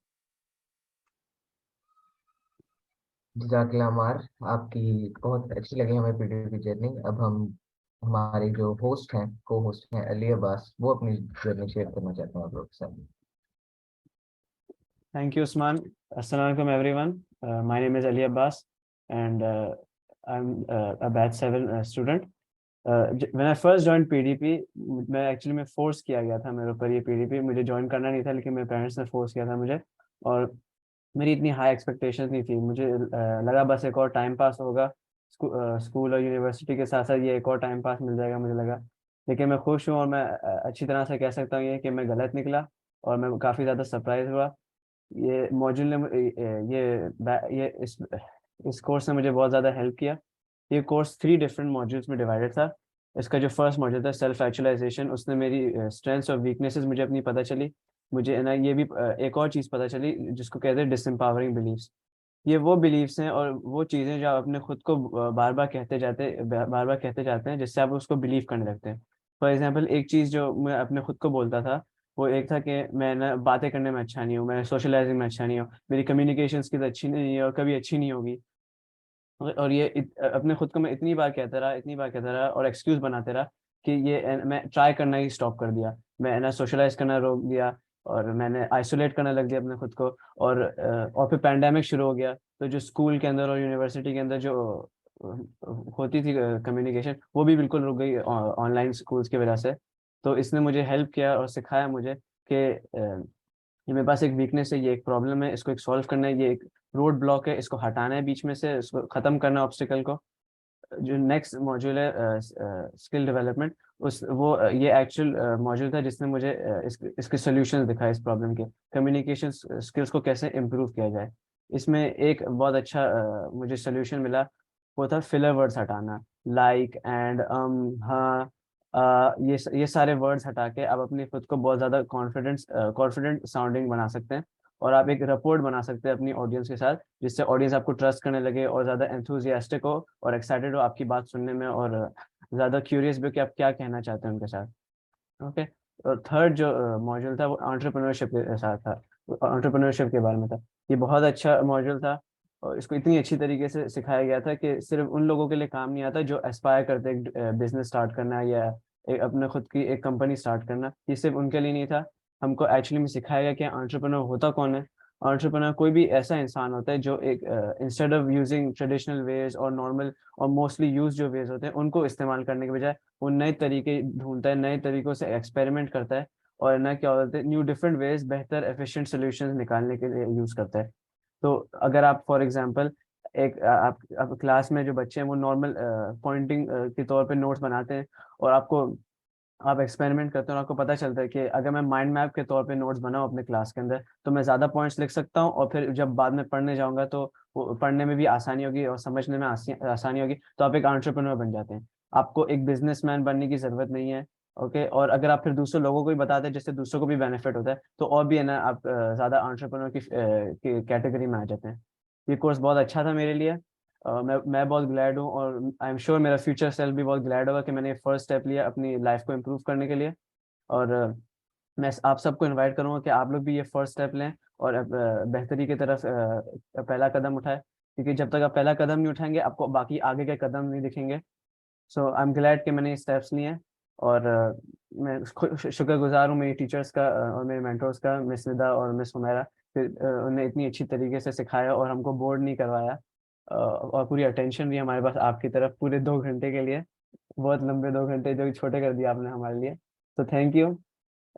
जज़ाकल्लाह अम्मार, आपकी बहुत अच्छी लगी हमें पीडीपी जर्नी। अब हम हमारे जो होस्ट हैं, को होस्ट हैं अली अब्बास, वो अपनी जर्नी शेयर करना चाहते हैं आप लोग के साथ। Thank you, Usman. Assalamu alaikum, everyone. My name is Ali Abbas, and I'm a batch 7 student. When I first joined PDP, मैं एक्चुअली में फोर्स किया गया था मेरे ऊपर ये PDP, मुझे ज्वाइन करना नहीं था, लेकिन मेरे पेरेंट्स ने फोर्स किया था मुझे, और मेरी इतनी हाई एक्सपेक्टेशंस नहीं थी। मुझे लगा बस एक और टाइम पास होगा, स्कूल और यूनिवर्सिटी के साथ साथ ये एक और टाइम पास मिल जाएगा मुझे लगा। लेकिन मैं खुश हूँ, और मैं अच्छी तरह से कह सकता हूँ ये कि मैं गलत निकला, और मैं काफ़ी ज़्यादा सरप्राइज हुआ। ये मॉड्यूल ने ये इस कोर्स ने मुझे बहुत ज़्यादा हेल्प किया। ये कोर्स 3 डिफरेंट मॉड्यूल्स में डिवाइडेड था। इसका जो फर्स्ट मॉड्यूल था सेल्फ एक्चुअलाइजेशन, उसने मेरी स्ट्रेंथ्स और वीकनेसेस मुझे अपनी पता चली। मुझे ना ये भी एक और चीज़ पता चली जिसको कहते हैं डिसएम्पावरिंग बिलीव्स। ये वो बिलीव्स हैं और वो चीज़ें जो आप अपने खुद को बार बार कहते जाते हैं, जिससे आप उसको बिलीव करने लगते हैं। फॉर एग्जाम्पल, एक चीज़ जो मैं अपने खुद को बोलता था वो एक था कि मैं ना बातें करने में अच्छा नहीं हूँ, मैं सोशलाइजिंग में अच्छा नहीं हूँ, मेरी कम्युनिकेशन स्किल्स अच्छी नहीं है और कभी अच्छी नहीं होगी। और ये अपने खुद को मैं इतनी बार कहता रहा और एक्सक्यूज बनाते रहा कि मैं ट्राई करना ही स्टॉप कर दिया। मैं ना सोशलाइज करना रोक दिया, और मैंने आइसोलेट करने लग दिया अपने खुद को। और फिर पैंडेमिक शुरू हो गया, तो जो स्कूल के अंदर और यूनिवर्सिटी के अंदर जो होती थी कम्युनिकेशन, वो भी बिल्कुल रुक गई ऑनलाइन स्कूल्स की वजह से। तो इसने मुझे हेल्प किया और सिखाया मुझे कि ये मेरे पास एक वीकनेस है, ये एक प्रॉब्लम है, इसको एक सॉल्व करना है, ये एक रोड ब्लॉक है, इसको हटाना है बीच में से, इसको ख़त्म करना है ऑब्स्टिकल को। जो नेक्स्ट मॉड्यूल है स्किल डेवलपमेंट, ये एक्चुअल मॉड्यूल था जिसने मुझे इसके सॉल्यूशंस दिखाए इस प्रॉब्लम के, कम्युनिकेशन स्किल्स को कैसे इम्प्रूव किया जाए। इसमें एक बहुत अच्छा मुझे सॉल्यूशन मिला, वो था फिलर वर्ड्स हटाना, लाइक एंड हाँ, ये सारे वर्ड्स हटा के आप अपनी खुद को बहुत ज़्यादा कॉन्फिडेंट साउंडिंग बना सकते हैं, और आप एक रिपोर्ट बना सकते हैं अपनी ऑडियंस के साथ, जिससे ऑडियंस आपको ट्रस्ट करने लगे और ज़्यादा एंथुजियास्टिक हो और एक्साइटेड हो आपकी बात सुनने में, और ज़्यादा क्यूरियस भी हो कि आप क्या कहना चाहते हैं उनके साथ। ओके। और थर्ड जो मॉड्यूल था वो एंटरप्रेन्योरशिप के साथ था, एंटरप्रेन्योरशिप के बारे में था। ये बहुत अच्छा मॉड्यूल था, और इसको इतनी अच्छी तरीके से सिखाया गया था कि सिर्फ उन लोगों के लिए काम नहीं आता जो एस्पायर करते हैं बिजनेस स्टार्ट करना या अपने खुद की एक कंपनी स्टार्ट करना। ये सिर्फ उनके लिए नहीं था, हमको एक्चुअली में सिखाया गया कि एंटरप्रेन्योर होता कौन है। एंटरप्रेन्योर कोई भी ऐसा इंसान होता है जो एक instead of using traditional ways और नॉर्मल और मोस्टली यूज जो वेज होते हैं उनको इस्तेमाल करने के बजाय वो नए तरीके ढूंढता है, नए तरीकों से एक्सपेरिमेंट करता है, और ना क्या होता है न्यू डिफरेंट वेज बेहतर एफिशिएंट सॉल्यूशंस निकालने के लिए यूज करता है। तो अगर आप फॉर एग्जांपल आप क्लास में जो बच्चे हैं वो नॉर्मल पॉइंटिंग के तौर पे नोट्स बनाते हैं, और आप एक्सपेरिमेंट करते हो और आपको पता चलता है कि अगर मैं माइंड मैप के तौर पे नोट्स बनाऊं अपने क्लास के अंदर, तो मैं ज़्यादा पॉइंट्स लिख सकता हूं, और फिर जब बाद में पढ़ने जाऊंगा तो वो पढ़ने में भी आसानी होगी और समझने में आसानी होगी। तो आप एक एंटरप्रेन्योर बन जाते हैं, आपको एक बिजनेसमैन बनने की ज़रूरत नहीं है। ओके। और अगर आप फिर दूसरे लोगों को भी बताते हैं जिससे दूसरों को भी बेनिफिट होता है, तो और भी है ना, आप ज़्यादा एंटरप्रेन्योर की कैटेगरी में आ जाते हैं। ये कोर्स बहुत अच्छा था मेरे लिए। मैं बहुत ग्लैड हूँ, और आई एम श्योर मेरा फ्यूचर सेल्फ भी बहुत ग्लैड होगा कि मैंने फर्स्ट स्टेप लिया अपनी लाइफ को इम्प्रूव करने के लिए। और मैं आप सबको इनवाइट करूँगा कि आप लोग भी ये फर्स्ट स्टेप लें और बेहतरी की तरफ पहला कदम उठाएं। क्योंकि जब तक आप पहला कदम नहीं उठाएंगे आपको बाकी आगे के कदम नहीं दिखेंगे। सो आई एम ग्लैड कि मैंने ये स्टेप्स लिए हैं, और मैं शुक्रगुजार हूँ मेरी टीचर्स का और मेरे मेंटर्स का, मिस निदा और मिस हुमैरा। फिर उन्होंने इतनी अच्छी तरीके से सिखाया और हमको बोर्ड नहीं करवाया, और पूरी अटेंशन भी हमारे पास आपकी तरफ पूरे 2 घंटे के लिए, बहुत लंबे 2 घंटे जो कि छोटे कर दिया आपने हमारे लिए। तो थैंक यू।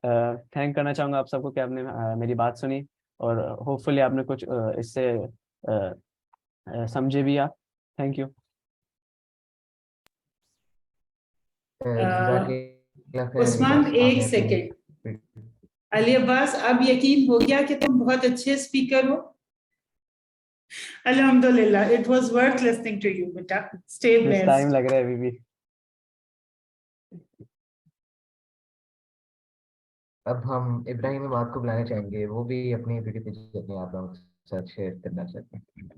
थैंक करना चाहूँगा आप सबको कि आपने मेरी बात सुनी, और होपफुली आपने कुछ इससे समझे भी आप। Thank you. जज़ाकल्लाह खैर उस्मान, अब्बास, एक आपने सेकंड। अपनी अली अब्बास, अब यकीन हो गया कि तुम बहुत अच्छे स्पीकर हो? अल्हम्दुलिल्लाह, it was worth listening to you बेटा। Stay miss time blessed. लग रहा है अभी भी। अब हम इब्राहिम इमाद को बुलाना चाहेंगे, वो भी अपनी पीडीपी जर्नी आप लोगों के साथ शेयर करना चाहते हैं।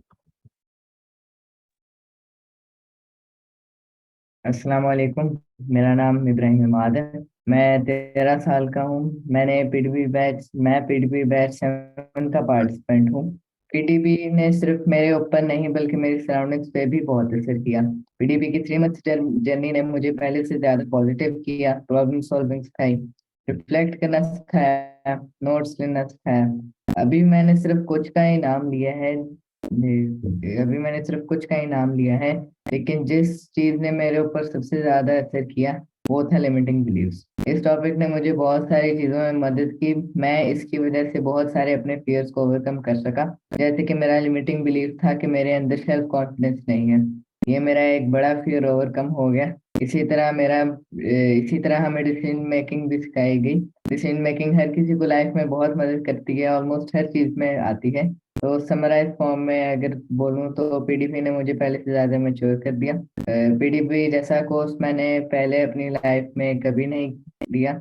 अस्सलाम वालेकुम, मेरा नाम इब्राहिम इमाद है। मैं 13 साल का हूँ। मैं पीडीपी बैच 7 का पार्टिसिपेंट हूँ। पीडीपी ने सिर्फ मेरे ऊपर नहीं बल्कि मेरी सराउंडिंग्स पे भी बहुत असर किया। पीडीपी की 3 मंथ जर्नी ने मुझे पहले से ज्यादा पॉजिटिव किया, प्रॉब्लम सॉल्विंग सिखाई, रिफ्लेक्ट करना सिखाया, नोट्स लेना सिखाया। अभी मैंने सिर्फ कुछ का ही नाम लिया है अभी मैंने सिर्फ कुछ का ही नाम लिया है, लेकिन जिस चीज ने मेरे ऊपर सबसे ज्यादा असर किया वो था लिमिटिंग बिलीव्स। इस टॉपिक ने मुझे बहुत सारी चीजों में मदद की। मैं इसकी वजह से बहुत सारे अपने फियर्स को ओवरकम कर सका। जैसे कि मेरा लिमिटिंग बिलीव था कि मेरे अंदर सेल्फ कॉन्फिडेंस नहीं है, ये मेरा एक बड़ा फियर ओवरकम हो गया। इसी तरह हमें डिसीजन मेकिंग भी सिखाई गई। डिसीजन मेकिंग हर किसी को लाइफ में बहुत मदद करती है, ऑलमोस्ट हर चीज में आती है। तो समराइज फॉर्म में अगर बोलूँ तो पीडीपी ने मुझे पहले से ज्यादा मैच्योर कर दिया। पीडीपी जैसा कोर्स मैंने पहले अपनी लाइफ में कभी नहीं दिया।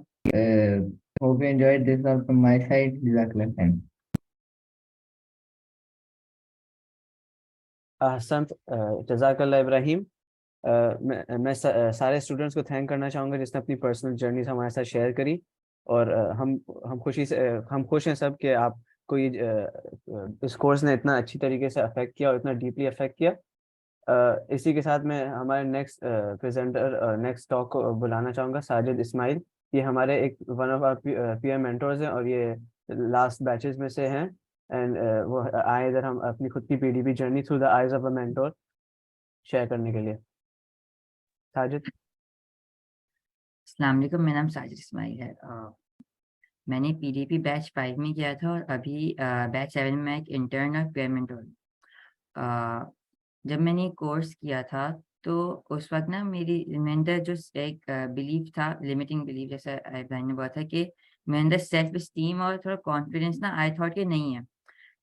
Hope you enjoyed this all from my side. जज़ाकल्लाह खैर। अहसंत, जज़ाकल्लाह इब्राहिम। मैं सारे स्टूडेंट्स को थैंक करना चाहूँगा जिसने अपनी पर्सनल जर्नी हमारे साथ शेयर करी, और हम खुश हैं सब कि आपको ये इस कोर्स ने इतना अच्छी तरीके से अफेक्ट किया और इतना डीपली अफेक्ट किया। इसी के साथ मैं हमारे नेक्स्ट प्रेजेंटर, नेक्स्ट टॉक को बुलाना चाहूँगा, साजिद इस्माइल। ये हमारे एक one of our peer mentors हैं, और ये लास्ट बैचेस में से हैं। एंड वो आए इधर हम अपनी खुद की PDP journey through the eyes of a mentor share करने के लिए। साजिद। अस्सलाम वालेकुम, मेरा नाम साजिद इस्माइल है। मैंने पीडीपी बैच 5 में किया था और अभी बैच 7 में एक इंटर्न और पेयर मेंटोर। जब मैंने कोर्स किया था तो उस वक्त ना मेरे अंदर जो एक बिलीफ था, लिमिटिंग बिलीफ, जैसा इब्राहिम ने बोला था कि मेरे अंदर सेल्फ स्टीम और थोड़ा कॉन्फिडेंस ना आई थॉट कि नहीं है।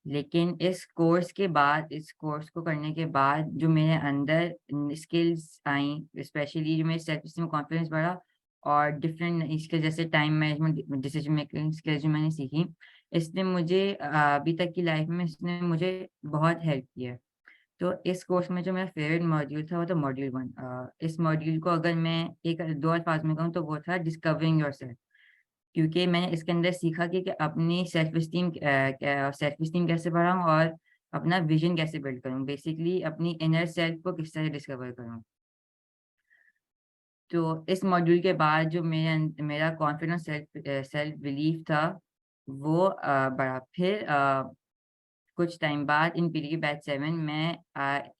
लेकिन इस कोर्स को करने के बाद जो मेरे अंदर स्किल्स आई, स्पेशली जो मेरे सेल्फ स्टीम कॉन्फिडेंस बढ़ा, और डिफरेंट इसके जैसे time management, decision making skills जो मैंने सीखी, इसने मुझे अभी तक की लाइफ में इसने मुझे बहुत हेल्प किया। तो इस कोर्स में जो मेरा फेवरेट मॉड्यूल था वो था मॉड्यूल 1। इस मॉड्यूल को अगर मैं एक 2 अल्फाज में कहूँ तो वो था डिस्कवरिंग योरसेल्फ, क्योंकि मैंने इसके अंदर सीखा कि अपनी सेल्फ स्टीम कैसे बढ़ाऊँ और अपना विजन कैसे बिल्ड करूँ, बेसिकली अपनी इनर सेल्फ को किस तरह डिस्कवर करूँ। तो इस मॉड्यूल के बाद जो मेरा कॉन्फिडेंस, सेल्फ बिलीफ था वो बढ़ा। फिर कुछ टाइम बाद इन पीडीपी बैच 7 में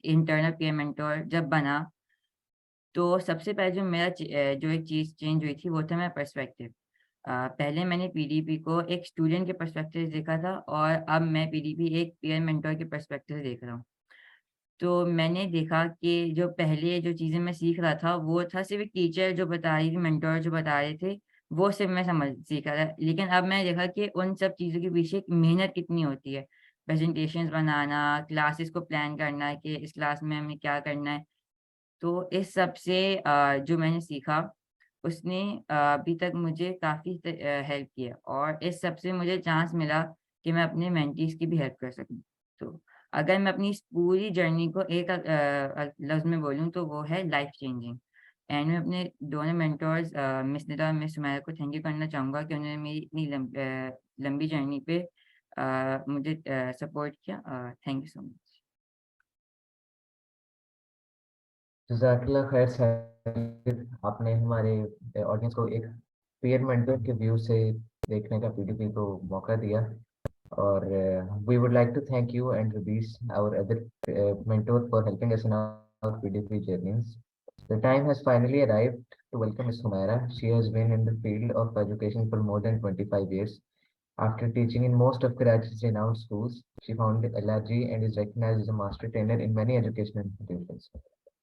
इंटरनल पीयर मेंटोर जब बना, तो सबसे पहले जो एक चीज़ चेंज हुई थी वो था मेरा पर्सपेक्टिव। पहले मैंने पीडीपी को एक स्टूडेंट के पर्सपेक्टिव से देखा था, और अब मैं पीडीपी एक पीयर मेंटोर के पर्सपेक्टिव से देख रहा हूँ। तो मैंने देखा कि जो पहले जो चीज़ें मैं सीख रहा था वो था सिर्फ एक टीचर जो बता रही थी, मेंटोर जो बता रहे थे, वो सिर्फ मैं सीख रहा था। लेकिन अब मैंने देखा कि उन सब चीज़ों के पीछे एक मेहनत कितनी होती है, प्रेजेंटेशंस बनाना, क्लासेस को प्लान करना कि इस क्लास में हमें क्या करना है। तो इस सब से जो मैंने सीखा उसने अभी तक मुझे काफ़ी हेल्प किया, और इस सब से मुझे चांस मिला कि मैं अपने मेंटीज़ की भी हेल्प कर सकूँ। तो अगर मैं अपनी इस पूरी जर्नी को एक लफ्ज़ में बोलूँ तो वो है लाइफ चेंजिंग। एंड मैं अपने दोनों मेंटर्स मिस निदा और मिस सुमैरा को थैंक यू करना चाहूँगा कि उन्होंने मेरी इतनी लंबी जर्नी पे मुझे सपोर्ट किया। Thank you so much. जज़ाकल्लाह खैर साहिर, आपने हमारे ऑडियंस को एक पीयर मेंटर के व्यू से देखने का पीडीपी को मौका दिया, और we would like to thank you and Rabish, our other mentor, for helping us in our PDP journeys. The time has finally arrived to welcome Ms. Humaira. She has been in the field of education for more than 25 years. After teaching in most of Karachi's renowned schools, she found LRG and is recognized as a master trainer in many educational institutions.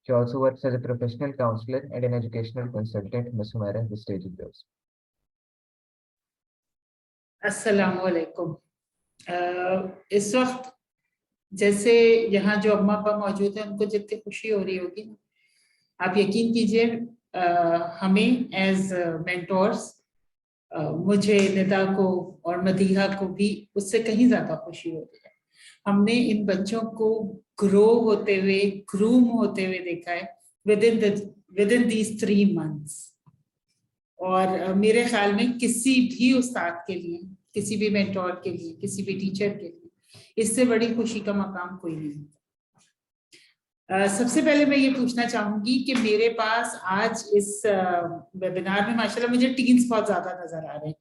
She also works as a professional counselor and an educational consultant. Ms. Humaira, the stage is yours. अस्सलामु अलैकुम। इस वक्त जैसे यहाँ जो अम्मा अब्बा मौजूद हैं उनको जितनी खुशी हो रही होगी, आप यकीन कीजिए हमें एज मेंटोर्स, मुझे, निदा को और मदीहा को भी उससे कहीं ज्यादा खुशी हो रही है। हमने इन बच्चों को ग्रो होते हुए, ग्रूम होते हुए देखा है विद इन दीज 3 months। और मेरे ख्याल में किसी भी उस्ताद के लिए, किसी भी मेंटोर के लिए, किसी भी टीचर के लिए इससे बड़ी खुशी का मकाम कोई नहीं। सबसे पहले मैं ये पूछना चाहूंगी कि मेरे पास आज इस वेबिनार में माशाल्लाह मुझे टीन्स बहुत ज्यादा नजर आ रहे हैं,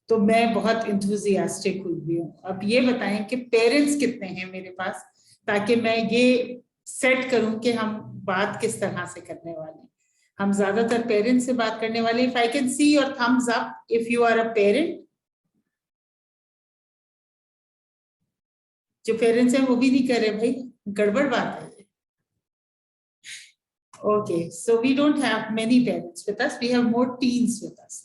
तो मैं बहुत इंथुजियास्टिक हुई हूँ। अब ये बताएं कि पेरेंट्स कितने हैं मेरे पास, ताकि मैं ये सेट करूं कि हम बात किस तरह से करने वाले हैं। हम ज्यादातर पेरेंट्स से बात करने वाले। If I can see your thumbs up if you are a parent. जो पेरेंट्स हैं वो भी नहीं कर रहे, भाई गड़बड़ बात है। Okay, so we don't have many parents with us. We have more teens with us.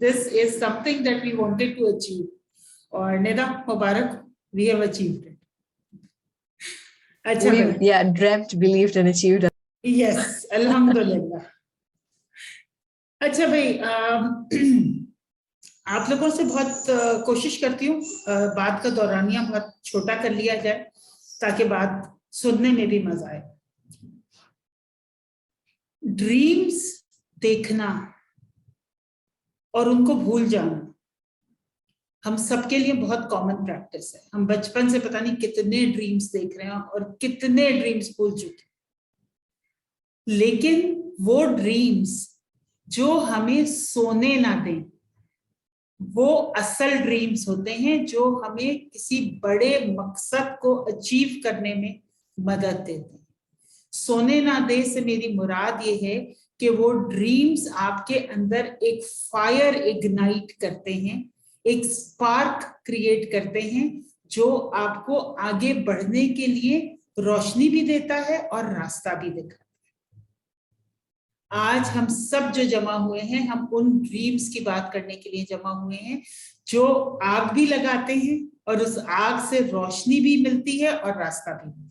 This is something that we wanted to achieve. और निदा मुबारक, we have achieved it. अच्छा, We dreamt, believed and achieved. Yes, alhamdulillah. अच्छा भाई, आप लोगों से बहुत कोशिश करती हूँ बात का दौरानिया बहुत छोटा कर लिया जाए ताकि बात सुनने में भी मजा आए। ड्रीम्स देखना और उनको भूल जाना हम सबके लिए बहुत कॉमन प्रैक्टिस है। हम बचपन से पता नहीं कितने ड्रीम्स देख रहे हैं और कितने ड्रीम्स भूल चुके, लेकिन वो ड्रीम्स जो हमें सोने ना दें वो असल ड्रीम्स होते हैं, जो हमें किसी बड़े मकसद को अचीव करने में मदद देते हैं। सोने ना दे से मेरी मुराद ये है कि वो ड्रीम्स आपके अंदर एक फायर इग्नाइट करते हैं, एक स्पार्क क्रिएट करते हैं जो आपको आगे बढ़ने के लिए रोशनी भी देता है और रास्ता भी दिखाता है। आज हम सब जो जमा हुए हैं, हम उन ड्रीम्स की बात करने के लिए जमा हुए हैं जो आग भी लगाते हैं और उस आग से रोशनी भी मिलती है और रास्ता भी मिलता है।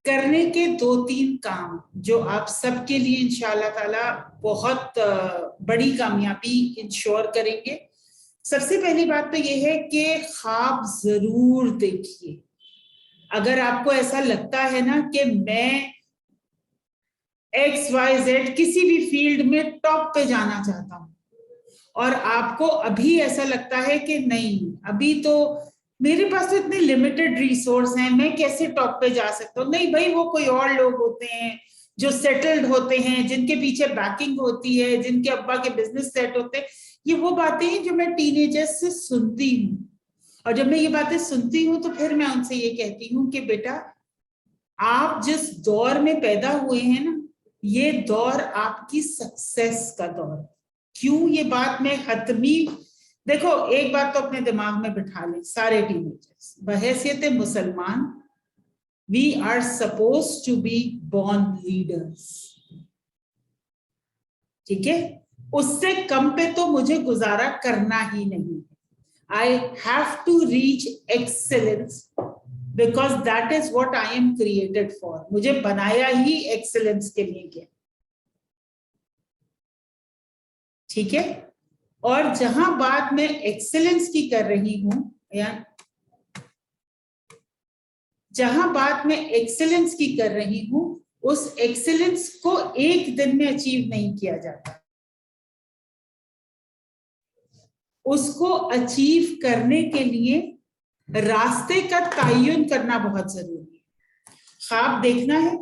करने के 2-3 काम जो आप सबके लिए इंशाअल्लाह ताला बहुत बड़ी कामयाबी इंश्योर करेंगे। सबसे पहली बात तो ये है कि ख्वाब जरूर देखिए। अगर आपको ऐसा लगता है ना कि मैं XYZ किसी भी फील्ड में टॉप पे जाना चाहता हूं और आपको अभी ऐसा लगता है कि नहीं, अभी तो मेरे पास तो इतने लिमिटेड रिसोर्स हैं, मैं कैसे टॉप पे जा सकता हूँ। नहीं भाई, वो कोई और लोग होते हैं जो सेटल्ड होते हैं, जिनके पीछे बैकिंग होती है, जिनके अब्बा के बिजनेस सेट होते हैं। ये वो बातें हैं जो मैं टीनेजर्स से सुनती हूँ, और जब मैं ये बातें सुनती हूँ तो फिर मैं उनसे ये कहती हूँ कि बेटा, आप जिस दौर में पैदा हुए हैं ना, ये दौर आपकी सक्सेस का दौर है। क्यों ये बात मैं हतमी, देखो एक बात तो अपने दिमाग में बिठा लें सारे टीनेजर्स, बहैसियत मुसलमान we are supposed to be born leaders, ठीक है? उससे कम पे तो मुझे गुजारा करना ही नहीं। I have to reach excellence because that is what I am created for. मुझे बनाया ही एक्सेलेंस के लिए गया, ठीक है? और जहां बात मैं एक्सेलेंस की कर रही हूं, या जहां बात मैं एक्सेलेंस की कर रही हूं, उस एक्सेलेंस को एक दिन में अचीव नहीं किया जाता। उसको अचीव करने के लिए रास्ते का तयन करना बहुत जरूरी है। ख्वाब देखना है,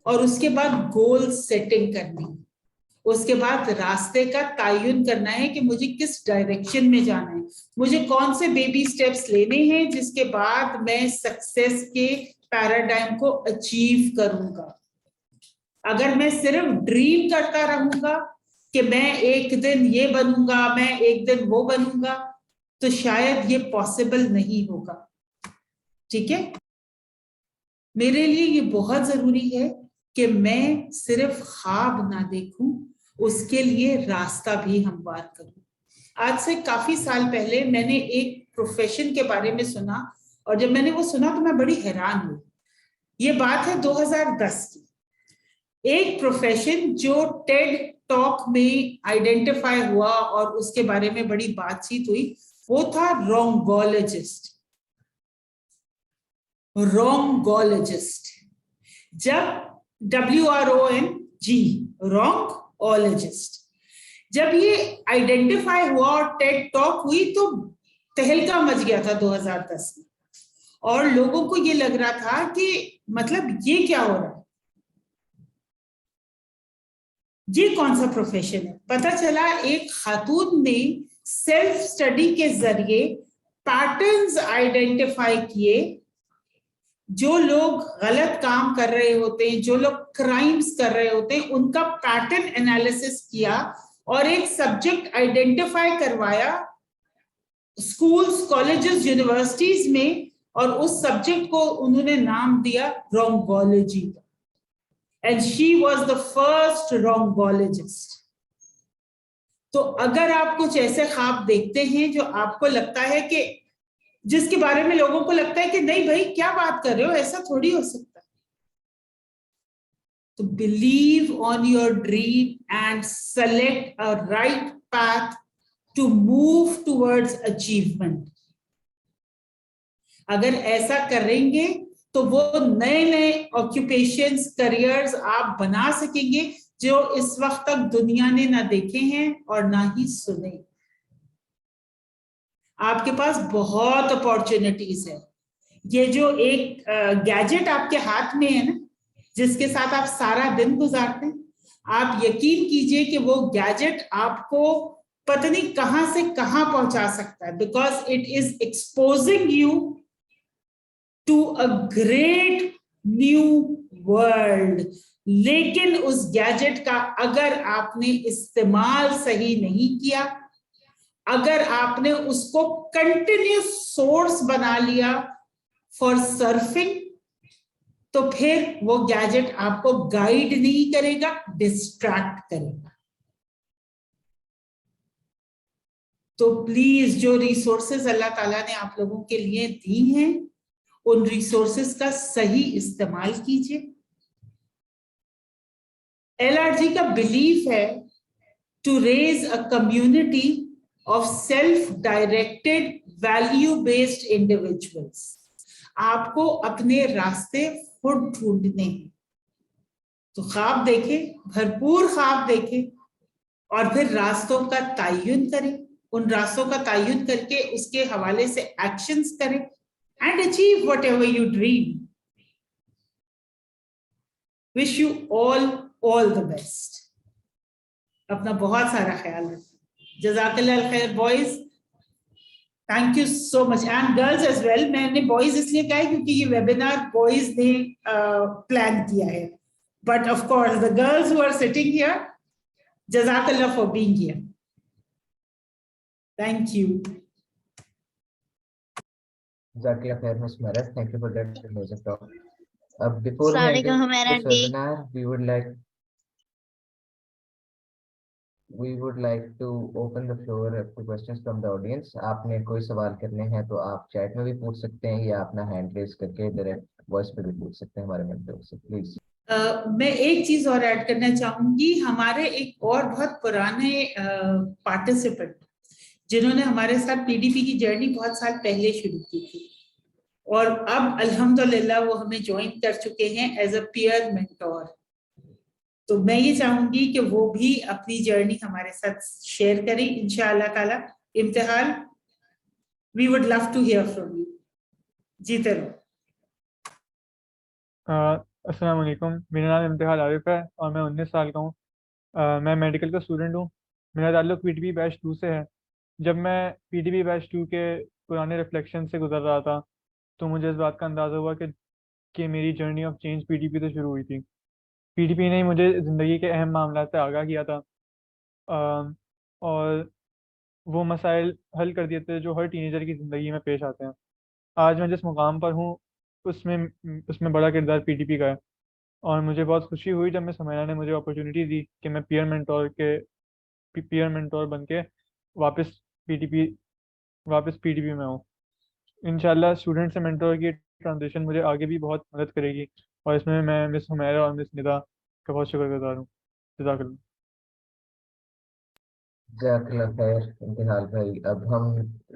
और उसके बाद गोल सेटिंग करनी, उसके बाद रास्ते का तयन करना है कि मुझे किस डायरेक्शन में जाना है, मुझे कौन से बेबी स्टेप्स लेने हैं जिसके बाद मैं सक्सेस के पैराडाइम को अचीव करूंगा। अगर मैं सिर्फ ड्रीम करता रहूंगा कि मैं एक दिन ये बनूंगा, मैं एक दिन वो बनूंगा, तो शायद ये पॉसिबल नहीं होगा। ठीक है, मेरे लिए ये बहुत जरूरी है कि मैं सिर्फ ख्वाब ना देखूं, उसके लिए रास्ता भी हमवार करूं। आज से काफी साल पहले मैंने एक प्रोफेशन के बारे में सुना, और जब मैंने वो सुना तो मैं बड़ी हैरान हुई। ये बात है 2010 की। एक प्रोफेशन जो टेड टॉक में आइडेंटिफाई हुआ और उसके बारे में बड़ी बातचीत हुई, वो था रोंगोलॉजिस्ट। रोंगोलॉजिस्ट, जब WRONG, रोंगोलॉजिस्ट, जब ये आइडेंटिफाई हुआ और टेड टॉक हुई तो तहलका मच गया था 2010 में, और लोगों को ये लग रहा था कि मतलब ये क्या हो रहा है, ये कौन सा प्रोफेशन है। पता चला एक खातून ने सेल्फ स्टडी के जरिए पैटर्न्स आइडेंटिफाई किए। जो लोग गलत काम कर रहे होते हैं, जो लोग क्राइम्स कर रहे होते हैं, उनका पैटर्न एनालिसिस किया और एक सब्जेक्ट आइडेंटिफाई करवाया स्कूल्स, कॉलेजेस, यूनिवर्सिटीज में, और उस सब्जेक्ट को उन्होंने नाम दिया रोंगोलॉजी का। And she was the first रोंगोलॉजिस्ट। तो अगर आप कुछ ऐसे ख्वाब देखते हैं जो आपको लगता है कि, जिसके बारे में लोगों को लगता है कि नहीं भाई क्या बात कर रहे हो, ऐसा थोड़ी हो सकता है, तो believe on your dream and select a right path to move towards achievement. अगर ऐसा करेंगे तो वो नए नए ऑक्यूपेशंस, करियर्स आप बना सकेंगे जो इस वक्त तक दुनिया ने ना देखे हैं और ना ही सुने। आपके पास बहुत अपॉर्चुनिटीज है। ये जो एक गैजेट आपके हाथ में है ना, जिसके साथ आप सारा दिन गुजारते हैं, आप यकीन कीजिए कि वो गैजेट आपको पता नहीं कहां से कहां पहुंचा सकता है, because it is exposing you to a great new world. लेकिन उस गैजेट का अगर आपने इस्तेमाल सही नहीं किया, अगर आपने उसको कंटिन्यूस सोर्स बना लिया फॉर सर्फिंग, तो फिर वो गैजेट आपको गाइड नहीं करेगा, डिस्ट्रैक्ट करेगा। तो प्लीज जो रिसोर्सेज अल्लाह ताला ने आप लोगों के लिए दी हैं, उन रिसोर्सेज का सही इस्तेमाल कीजिए। LRG का बिलीफ है to raise a community of self-directed, value-based individuals। आपको अपने रास्ते खुद ढूंढने हैं। तो ख्वाब देखें, भरपूर ख्वाब देखें, और फिर रास्तों का तयन करें। उन रास्तों का तयन करके उसके हवाले से एक्शंस करें and achieve whatever you dream। Wish you all the best। अपना बहुत सारा ख्याल रखें। जज़ाकल्लाह खैर boys, thank you so much, and girls as well. मैंने बॉयज इसलिए कहा है क्योंकि ये वेबिनार बॉयज ने प्लान किया है, but of course the girls who are sitting here, जज़ाकल्लाह for being here. Thank you. जज़ाकल्लाह खैर miss Mehrat, thank you for that amazing talk. Before we end this webinar, we would like to open the floor to questions from the audience। आपने कोई सवाल करने हैं तो आप चैट में भी पूछ सकते हैं, या अपना हैंड रेज करके डायरेक्ट वॉइस पे भी पूछ सकते हैं हमारे मेंटर से, प्लीज। मैं एक चीज और ऐड करना चाहूंगी। हमारे एक और बहुत पुराने पार्टिसिपेंट जिन्होंने हमारे साथ PDP की जर्नी बहुत साल पहले शुरू की थी, और अब अल्हम्दुलिल्लाह वो हमें ज्वाइन कर चुके हैं एज अ पीयर मेंटोर। तो मैं ये चाहूंगी कि वो भी अपनी जर्नी हमारे साथ शेयर करें इंशाअल्लाह ताला। इम्तिहान, we would love to hear from you. जीते रहो। अस्सलाम वालेकुम, मेरा नाम इम्तिहान आरिफ है और मैं 19 साल का हूँ। मैं मेडिकल का स्टूडेंट हूँ। मेरा ताल्लुक पीटीपी बैच 2 से है। जब मैं पीटीपी बैच 2 के पुराने रिफ्लेक्शन से गुजर रहा था तो मुझे इस बात का अंदाज़ा हुआ कि मेरी जर्नी ऑफ चेंज पीटीपी से शुरू हुई थी। पीटीपी ने ही मुझे ज़िंदगी के अहम मामला से आगाह किया था, और वो मसाइल हल कर दिए थे जो हर टीनेजर की ज़िंदगी में पेश आते हैं। आज मैं जिस मुकाम पर हूँ उसमें उसमें बड़ा किरदार पीटीपी का है। और मुझे बहुत खुशी हुई जब मैं सुमैया ने मुझे अपॉर्चुनिटी दी कि मैं पीयर मेंटोर बन के वापस पीटीपी वापस पीटीपी में हूँ। इंशाल्लाह स्टूडेंट से मेंटोर की ट्रांजिशन मुझे आगे भी बहुत मदद करेगी, और इसमें मैं मिस हुमैरा और मिस निदा का बहुत शुक्रगुजार हूँ। जज़ाकल्लाह। जज़ाकल्लाह खैर इम्तिहाल भाई। अब हम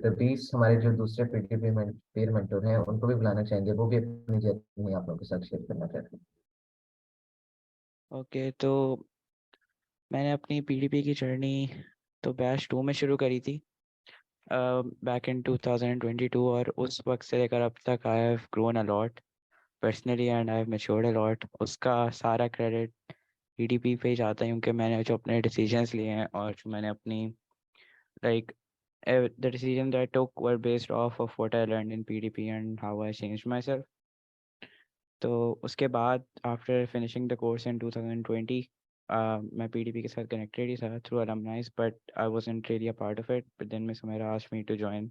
रबीस, हमारे जो दूसरे पीटीपी पीयर मेंटोर हैं, उनको भी बुलाना चाहेंगे, वो भी अपनी जर्नी आप लोगों के साथ शेयर करना चाहते हैं। ओके, तो मैंने अपनी पीडीपी की जर्नी तो बैच 2 में शुरू करी थी बैक इन 2022, और उस वक्त से लेकर अब तक I have grown a lot personally and I have matured a lot. उसका सारा क्रेडिट पीडीपी पे ही जाता है, क्योंकि मैंने जो अपने डिसीजंस लिए हैं और जो मैंने अपनी like the decisions I took were based off of what I learned in PDP and how I changed myself. तो उसके बाद after finishing the course in 2020 मैं पीडीपी के साथ कनेक्टेड ही था through alumni, but I wasn't really a part of it. But then miss Humaira asked me to join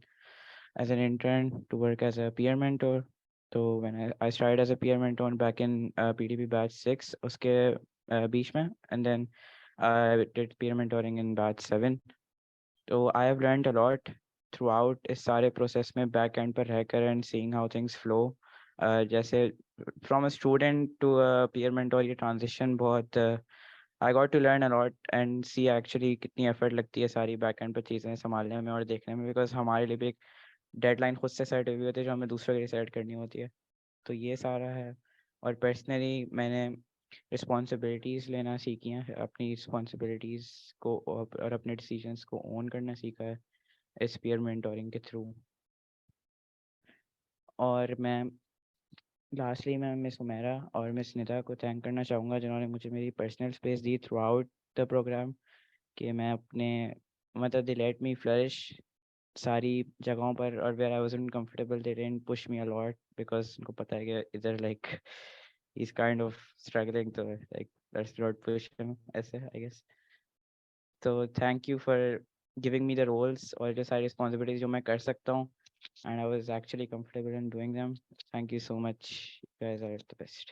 as an intern to work as a peer mentor. तो when I started as a peer mentor back in PDP batch 6 उसके बीच में, and then I did peer mentoring in batch 7। तो आई have learned a lot throughout इस सारे process में, back end पर रहकर and seeing how things flow. जैसे from a student to a peer mentor ये ट्रांजिशन बहुत I got to learn a lot and see actually कितनी effort लगती है सारी बैक एंड पर चीज़ें संभालने में और देखने में, बिकॉज हमारे लिए भी एक डेडलाइन खुद से सेट हुई होती है जो हमें दूसरों के लिए सेट करनी होती है। तो ये सारा है। और पर्सनली मैंने रिस्पॉन्सिबिलिटीज़ लेना सीखी हैं, अपनी रिस्पॉन्सिबिलिटीज़ को और अपने डिसीजंस को ओन करना सीखा है इस पीयर मेंटोरिंग के थ्रू। और मैं लास्टली मैं मिस हुमैरा और मिस निदा को थैंक करना चाहूँगा जिन्होंने मुझे मेरी पर्सनल स्पेस दी थ्रू आउट द प्रोग्राम, कि मैं अपने मतलब दे लेट मी फ्लरिश सारी जगहों पर, और where I wasn't comfortable they didn't push me a lot, because उनको पता है कि इधर like he is kind of struggling, तो like let's not push him ऐसे आई गेस। तो thank you for giving me the roles और जो सारी रिस्पॉन्सिबिलिटीज जो मैं कर सकता हूँ, and I was actually comfortable in doing them. Thank you so much. You guys are the best.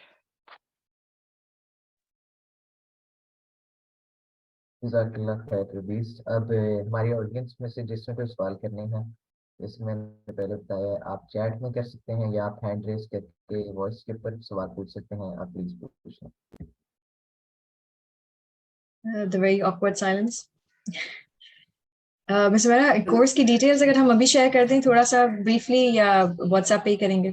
जज़ाकल्लाह खैर रबीस। अब हमारी ऑडियंस में से जिसमें कोई सवाल करने हैं, जैसे मैंने पहले बताया, आप चैट में कर सकते हैं या आप हैंड रेज करके वॉइस के ऊपर सवाल पूछ सकते हैं। आप प्लीज पूछें। The very awkward silence. Miss Humaira, course की डिटेल्स अगर हम अभी शेयर कर दें थोड़ा सा ब्रीफली, या व्हाट्सएप पे ही करेंगे?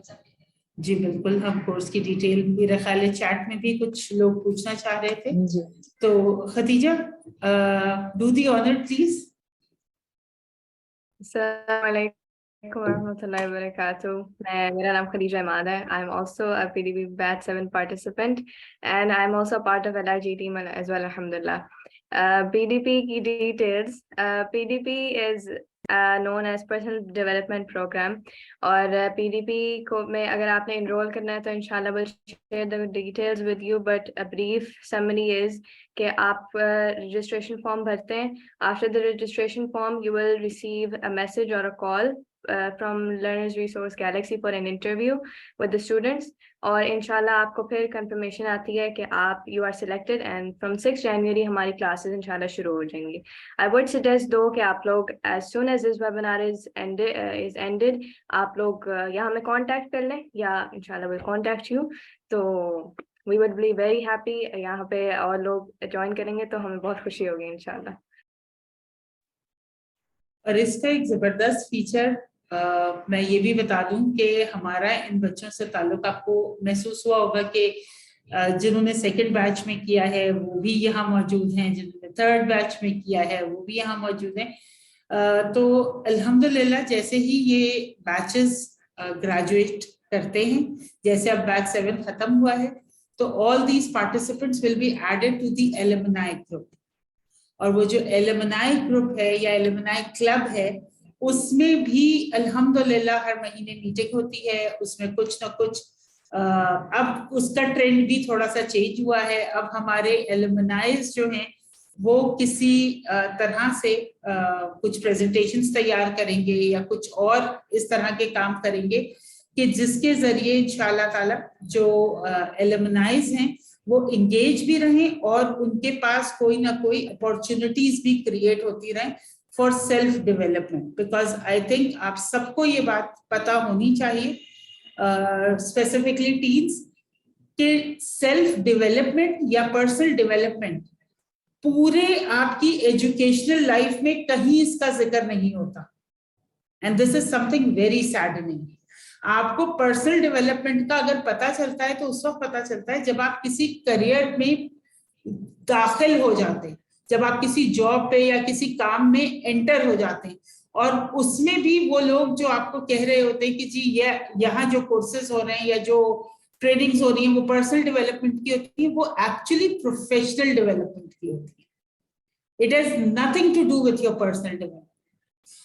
जी बिल्कुल, हम कोर्स की डिटेल, मेरे ख्याल है चैट में भी कुछ लोग पूछना चाह रहे थे जी। तो Khadija, do the honour please. अस्सलाम वालेकुम warahmatullahi wabarakatuh. मेरा नाम खदीजा इमाद है. I'm also a PDP Batch 7 participant and I'm also part of LRG team as well, alhamdulillah. PDP की details. PDP is known as Personal Development Program, और PDP को में अगर आपने enroll करना है तो इंशाल्लाह we'll share the details with you, but a brief summary is कि आप registration form भरते हैं. After the registration form, you will receive a message or a call from Learners Resource Galaxy for an interview with the students. और इंशाल्लाह आपको फिर confirmation आती है कि आप you are selected, and from 6 January हमारी classes इंशाल्लाह शुरू हो जाएंगी. I would suggest though कि आप लोग as soon as this webinar is ended, आप लोग या हमें contact कर लें या इंशाल्लाह will contact you. तो we would be very happy. यहाँ पे और लोग join करेंगे तो हमें बहुत खुशी होगी इंशाल्लाह. और इसका एक जबरदस्त फीचर मैं ये भी बता दूं कि हमारा इन बच्चों से ताल्लुक आपको महसूस हुआ होगा कि जिन्होंने सेकंड बैच में किया है वो भी यहाँ मौजूद हैं, जिन्होंने थर्ड बैच में किया है वो भी यहाँ मौजूद हैं। तो अल्हम्दुलिल्लाह जैसे ही ये बैचेस ग्रेजुएट करते हैं, जैसे अब बैच 7 खत्म हुआ है तो all these participants will be added to the alumni group. और वो जो alumni group है या alumni club है, उसमें भी अल्हम्दुलिल्लाह हर महीने मीटिंग होती है, उसमें कुछ ना कुछ अब उसका ट्रेंड भी थोड़ा सा चेंज हुआ है। अब हमारे एलुमनाइज जो हैं वो किसी तरह से कुछ प्रेजेंटेशंस तैयार करेंगे या कुछ और इस तरह के काम करेंगे कि जिसके जरिए इंशाल्लाह ताला जो एलुमनाइज हैं वो इंगेज भी रहें और उनके पास कोई ना कोई अपॉर्चुनिटीज भी क्रिएट होती रहें for self development. Because I think आप सबको ये बात पता होनी चाहिए, स्पेसिफिकली टीन्स, कि सेल्फ डेवलपमेंट या पर्सनल डेवलपमेंट पूरे आपकी एजुकेशनल लाइफ में कहीं इसका जिक्र नहीं होता। And this is something very saddening. आपको पर्सनल डेवलपमेंट का अगर पता चलता है तो उस वक्त पता चलता है जब आप किसी करियर में दाखिल हो जाते हैं, जब आप किसी जॉब पे या किसी काम में एंटर हो जाते हैं, और उसमें भी वो लोग जो आपको कह रहे होते हैं कि जी ये यहाँ जो कोर्सेज हो रहे हैं या जो ट्रेनिंग्स हो रही हैं वो पर्सनल डेवलपमेंट की होती है, वो एक्चुअली प्रोफेशनल डेवलपमेंट की होती है। It has nothing to do with your personal development.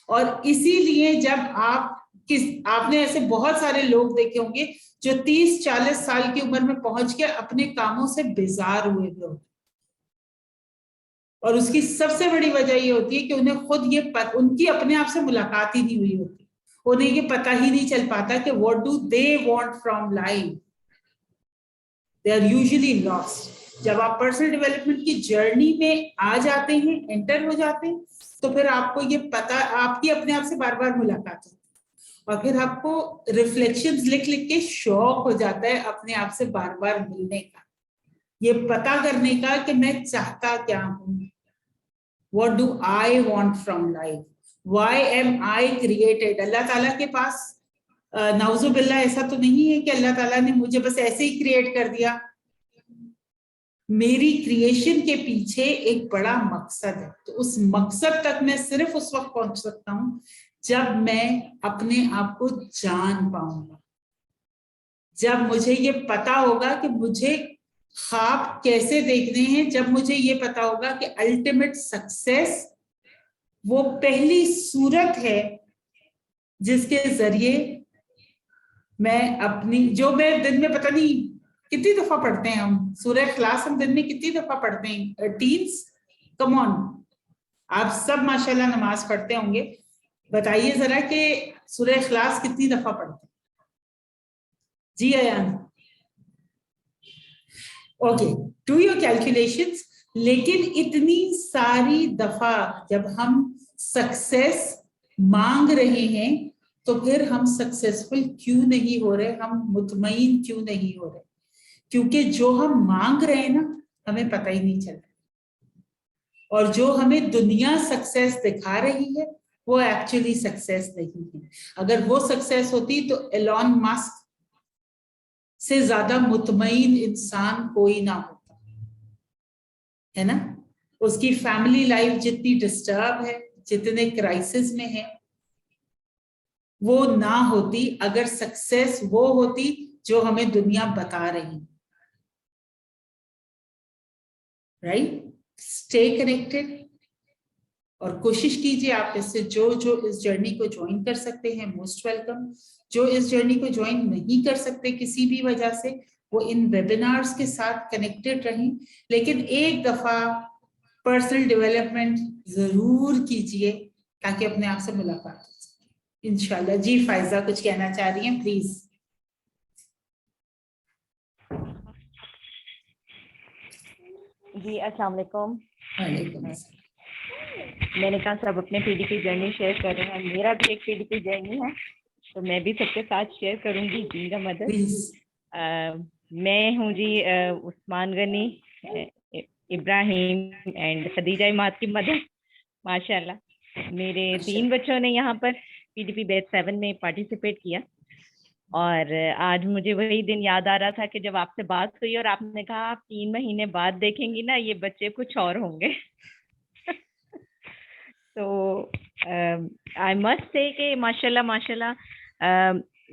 और इसीलिए जब आपने ऐसे बहुत सारे लोग देखे होंगे जो 30-40 साल की उम्र में पहुंच के अपने कामों से बेजार हुए हुए होते, और उसकी सबसे बड़ी वजह ये होती है कि उन्हें खुद उनकी अपने आप से मुलाकात ही नहीं हुई होती, उन्हें ये पता ही नहीं चल पाता कि what do they want from life. They are usually lost. जब आप पर्सनल डेवलपमेंट की जर्नी में आ जाते हैं, एंटर हो जाते हैं, तो फिर आपको ये पता, आपकी अपने आप से बार बार मुलाकात होती है और फिर आपको रिफ्लेक्शंस लिख लिख के शौक हो जाता है अपने आप से बार बार मिलने का, ये पता करने का कि मैं चाहता क्या हूं, what do I want from life, why am I created. अल्लाह ताला के पास नाउजुबिल्लाह ऐसा तो नहीं है कि अल्लाह ताला ने मुझे बस ऐसे ही क्रिएट कर दिया। मेरी क्रिएशन के पीछे एक बड़ा मकसद है, तो उस मकसद तक मैं सिर्फ उस वक्त पहुंच सकता हूं जब मैं अपने आप को जान पाऊंगा, जब मुझे ये पता होगा कि मुझे ख्वाब कैसे देखने हैं, जब मुझे ये पता होगा कि अल्टीमेट सक्सेस वो पहली सूरत है जिसके जरिए मैं अपनी, जो मैं दिन में पता नहीं कितनी दफा पढ़ते हैं हम सूरह इखलास, हम दिन में कितनी दफा पढ़ते हैं टीन्स, कम ऑन, आप सब माशाल्लाह नमाज पढ़ते होंगे, बताइए जरा कि सूरह इखलास कितनी दफा पढ़ते हैं? जी Ayaan, okay, do your calculations. लेकिन इतनी सारी दफा जब हम सक्सेस मांग रहे हैं तो फिर हम सक्सेसफुल क्यों नहीं हो रहे, हम मुतमईन क्यों नहीं हो रहे? क्योंकि जो हम मांग रहे हैं ना, हमें पता ही नहीं चल रहा, और जो हमें दुनिया सक्सेस दिखा रही है वो एक्चुअली सक्सेस नहीं है। अगर वो सक्सेस होती तो एलॉन मस्क से ज्यादा मुतमईन इंसान कोई ना होता, है ना? उसकी फैमिली लाइफ जितनी डिस्टर्ब है, जितने क्राइसिस में है, वो ना होती अगर सक्सेस वो होती जो हमें दुनिया बता रही। राइट? स्टे कनेक्टेड और कोशिश कीजिए आप इससे जो इस जर्नी को ज्वाइन कर सकते हैं मोस्ट वेलकम। जो इस जर्नी को ज्वाइन नहीं कर सकते किसी भी वजह से, वो इन वेबिनार्स के साथ कनेक्टेड रहें, लेकिन एक दफा पर्सनल डेवलपमेंट जरूर कीजिए ताकि अपने आप से मुलाकात हो सके इंशाल्लाह। जी फायजा कुछ कहना चाह रही हैं, प्लीज। जी अस्सलाम वालेकुम। वालेकुम अस्सलाम। मैंने कहा सब अपने पीडीपी जर्नी शेयर कर रहे हैं, मेरा भी एक पीडीपी जर्नी है तो मैं भी सबके साथ शेयर करूंगी जी का मदद। मैं हूँ जी उस्मान गनी, इब्राहिम एंड खदीजा इमाद की मदर। माशाल्लाह मेरे 3 बच्चों ने यहाँ पर पीडीपी बैच 7 में पार्टिसिपेट किया, और आज मुझे वही दिन याद आ रहा था कि जब आपसे बात हुई और आपने कहा आप 3 महीने बाद देखेंगी ना ये बच्चे कुछ और होंगे। तो आई मस्ट से कि माशाल्लाह माशाल्लाह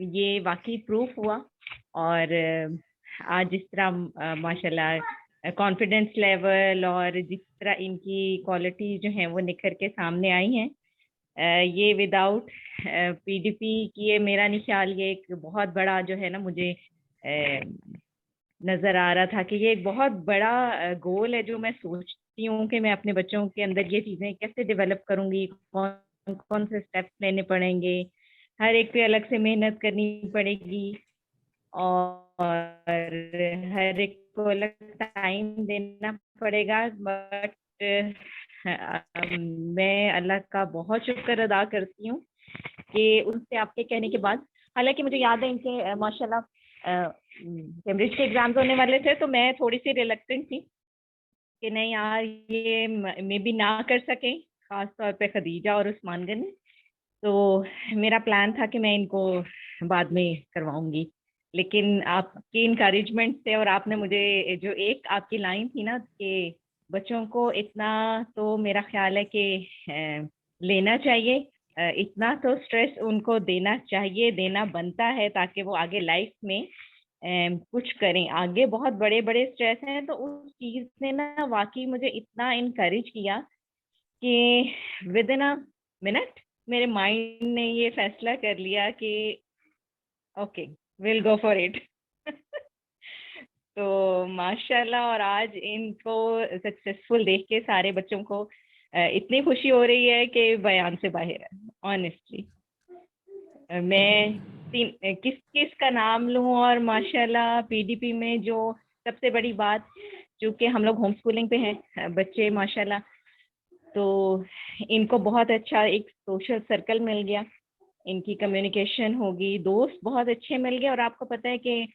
ये वाकई प्रूफ हुआ, और आज जिस तरह माशाल्लाह कॉन्फिडेंस लेवल और जिस तरह इनकी क्वालिटी जो है वो निखर के सामने आई हैं, ये विदाउट पीडीपी की ये मेरा नहीं ख्याल, ये एक बहुत बड़ा जो है ना मुझे नजर आ रहा था कि ये एक बहुत बड़ा गोल है जो मैं सोचती हूँ कि मैं अपने बच्चों के अंदर ये चीजें कैसे डेवलप करूंगी, कौन कौन से स्टेप्स लेने पड़ेंगे, हर एक पे अलग से मेहनत करनी पड़ेगी और हर एक को अलग टाइम देना पड़ेगा। बट मैं अल्लाह का बहुत शुक्र अदा करती हूँ कि उनसे आपके कहने के बाद, हालांकि मुझे याद है इनके माशाल्लाह कैम्ब्रिज के एग्जाम्स होने वाले थे तो मैं थोड़ी सी रिलक्टेंट थी कि नहीं यार ये मे भी ना कर सकें, खास तौर पे खदीजा और उस्मान गनी, तो मेरा प्लान था कि मैं इनको बाद में करवाऊंगी। लेकिन आपकी इनकरेजमेंट से और आपने मुझे जो एक आपकी लाइन थी ना कि बच्चों को इतना तो मेरा ख्याल है कि लेना चाहिए, इतना तो स्ट्रेस उनको देना चाहिए, देना बनता है ताकि वो आगे लाइफ में कुछ करें। आगे बहुत बड़े बड़े स्ट्रेस हैं, तो उस चीज़ ने ना वाकई मुझे इतना इनकरेज किया कि विद इन अ मिनट मेरे माइंड ने ये फैसला कर लिया कि okay will go for it. तो माशाल्लाह, और आज इनको सक्सेसफुल देख के सारे बच्चों को इतनी खुशी हो रही है कि बयान से बाहर है। ऑनेस्टली मैं किस किस का नाम लूं, और माशाल्लाह पीडीपी में जो सबसे बड़ी बात, चूँकि हम लोग होम स्कूलिंग पे हैं बच्चे माशाल्लाह, तो इनको बहुत अच्छा एक सोशल सर्कल मिल गया, इनकी कम्युनिकेशन होगी, दोस्त बहुत अच्छे मिल गए। और आपको पता है कि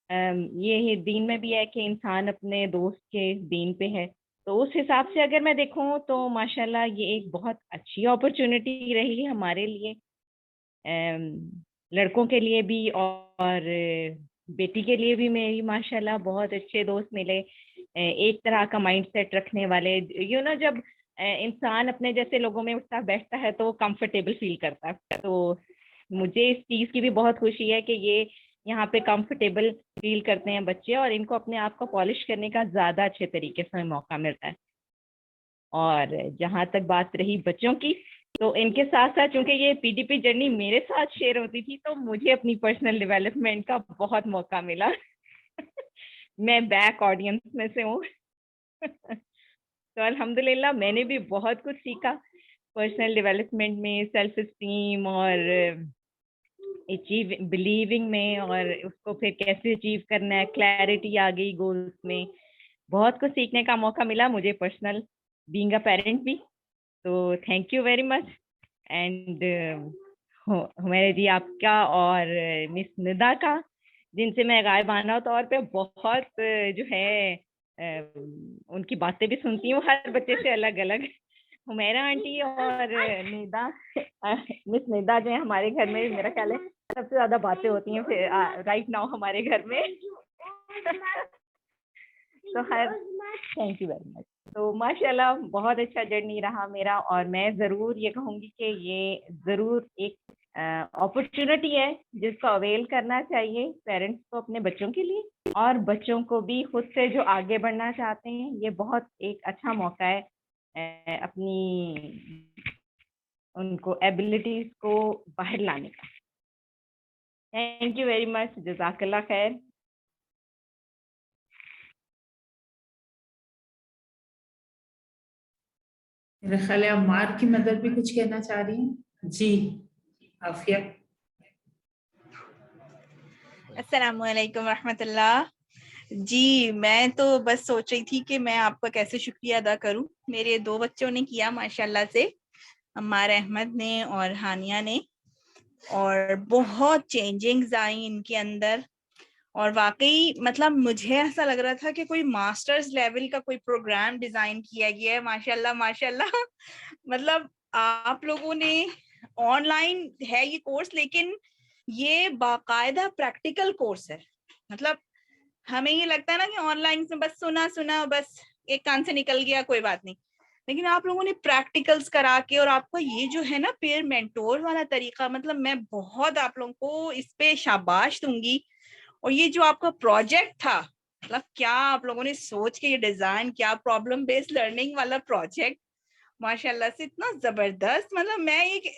ये दीन में भी है कि इंसान अपने दोस्त के दीन पे है, तो उस हिसाब से अगर मैं देखूं तो माशाल्लाह ये एक बहुत अच्छी अपॉर्चुनिटी रही हमारे लिए, लड़कों के लिए भी और बेटी के लिए भी। मेरी माशाल्लाह बहुत अच्छे दोस्त मिले, एक तरह का माइंडसेट रखने वाले। जब इंसान अपने जैसे लोगों में उठता बैठता है तो कंफर्टेबल फील करता है, तो मुझे इस चीज़ की भी बहुत खुशी है कि ये यहाँ पे कंफर्टेबल फील करते हैं बच्चे, और इनको अपने आप को पॉलिश करने का ज़्यादा अच्छे तरीके से मौका मिलता है। और जहाँ तक बात रही बच्चों की, तो इनके साथ साथ चूंकि ये पीडीपी जर्नी मेरे साथ शेयर होती थी, तो मुझे अपनी पर्सनल डेवलपमेंट का बहुत मौका मिला। मैं बैक ऑडियंस में से हूँ। तो अल्हम्दुलिल्लाह मैंने भी बहुत कुछ सीखा पर्सनल डेवलपमेंट में, सेल्फ एस्टीम और अचीव बिलीविंग में, और उसको फिर कैसे अचीव करना है, क्लैरिटी आ गई गोल्स में। बहुत कुछ सीखने का मौका मिला मुझे पर्सनल बीइंग अ पेरेंट भी। तो thank you very much. And Humaira ji आपका और मिस निदा का, जिनसे मैं गायबाना तौर पे बहुत जो है उनकी बातें भी सुनती हूँ, हर बच्चे से अलग अलग। हुमैरा आंटी और निदा, मिस निदा जो है हमारे घर में मेरा ख्याल है सबसे ज्यादा बातें होती हैं फिर राइट नाउ हमारे घर में। तो थैंक यू वेरी मच। तो माशाल्लाह बहुत अच्छा जर्नी रहा मेरा, और मैं ज़रूर ये कहूँगी कि ये ज़रूर एक अपॉर्चुनिटी है जिसको अवेल करना चाहिए पेरेंट्स को अपने बच्चों के लिए, और बच्चों को भी खुद से जो आगे बढ़ना चाहते हैं, ये बहुत एक अच्छा मौका है अपनी उनको एबिलिटीज को बाहर लाने का। थैंक यू वेरी मच, जज़ाकल्लाह खैर। मेरे ख्याल है अम्मार की मदर भी कुछ कहना चाह रही हैं। जी आफिया। अस्सलामुअलैकुम रहमतुल्लाह। जी मैं तो बस सोच रही थी कि मैं आपका कैसे शुक्रिया अदा करूं। मेरे दो बच्चों ने किया माशाल्लाह से, अम्मार अहमद ने और हानिया ने, और बहुत चेंजिंग्स आई इनके अंदर। और वाकई मतलब मुझे ऐसा लग रहा था कि कोई मास्टर्स लेवल का कोई प्रोग्राम डिजाइन किया गया है। माशाल्लाह माशाल्लाह। मतलब आप लोगों ने, ऑनलाइन है ये कोर्स, लेकिन ये बाकायदा प्रैक्टिकल कोर्स है। मतलब हमें ये लगता है ना कि ऑनलाइन से बस सुना सुना बस एक कान से निकल गया, कोई बात नहीं, लेकिन आप लोगों ने प्रैक्टिकल्स करा के, और आपका ये जो है ना पेयर मेंटोर वाला तरीका, मतलब मैं बहुत आप लोगों को इस पे शाबाश दूंगी। और ये जो आपका प्रोजेक्ट था, मतलब क्या आप लोगों ने सोच के ये डिजाइन, क्या प्रॉब्लम बेस्ड लर्निंग वाला प्रोजेक्ट, माशाल्लाह से इतना जबरदस्त। मतलब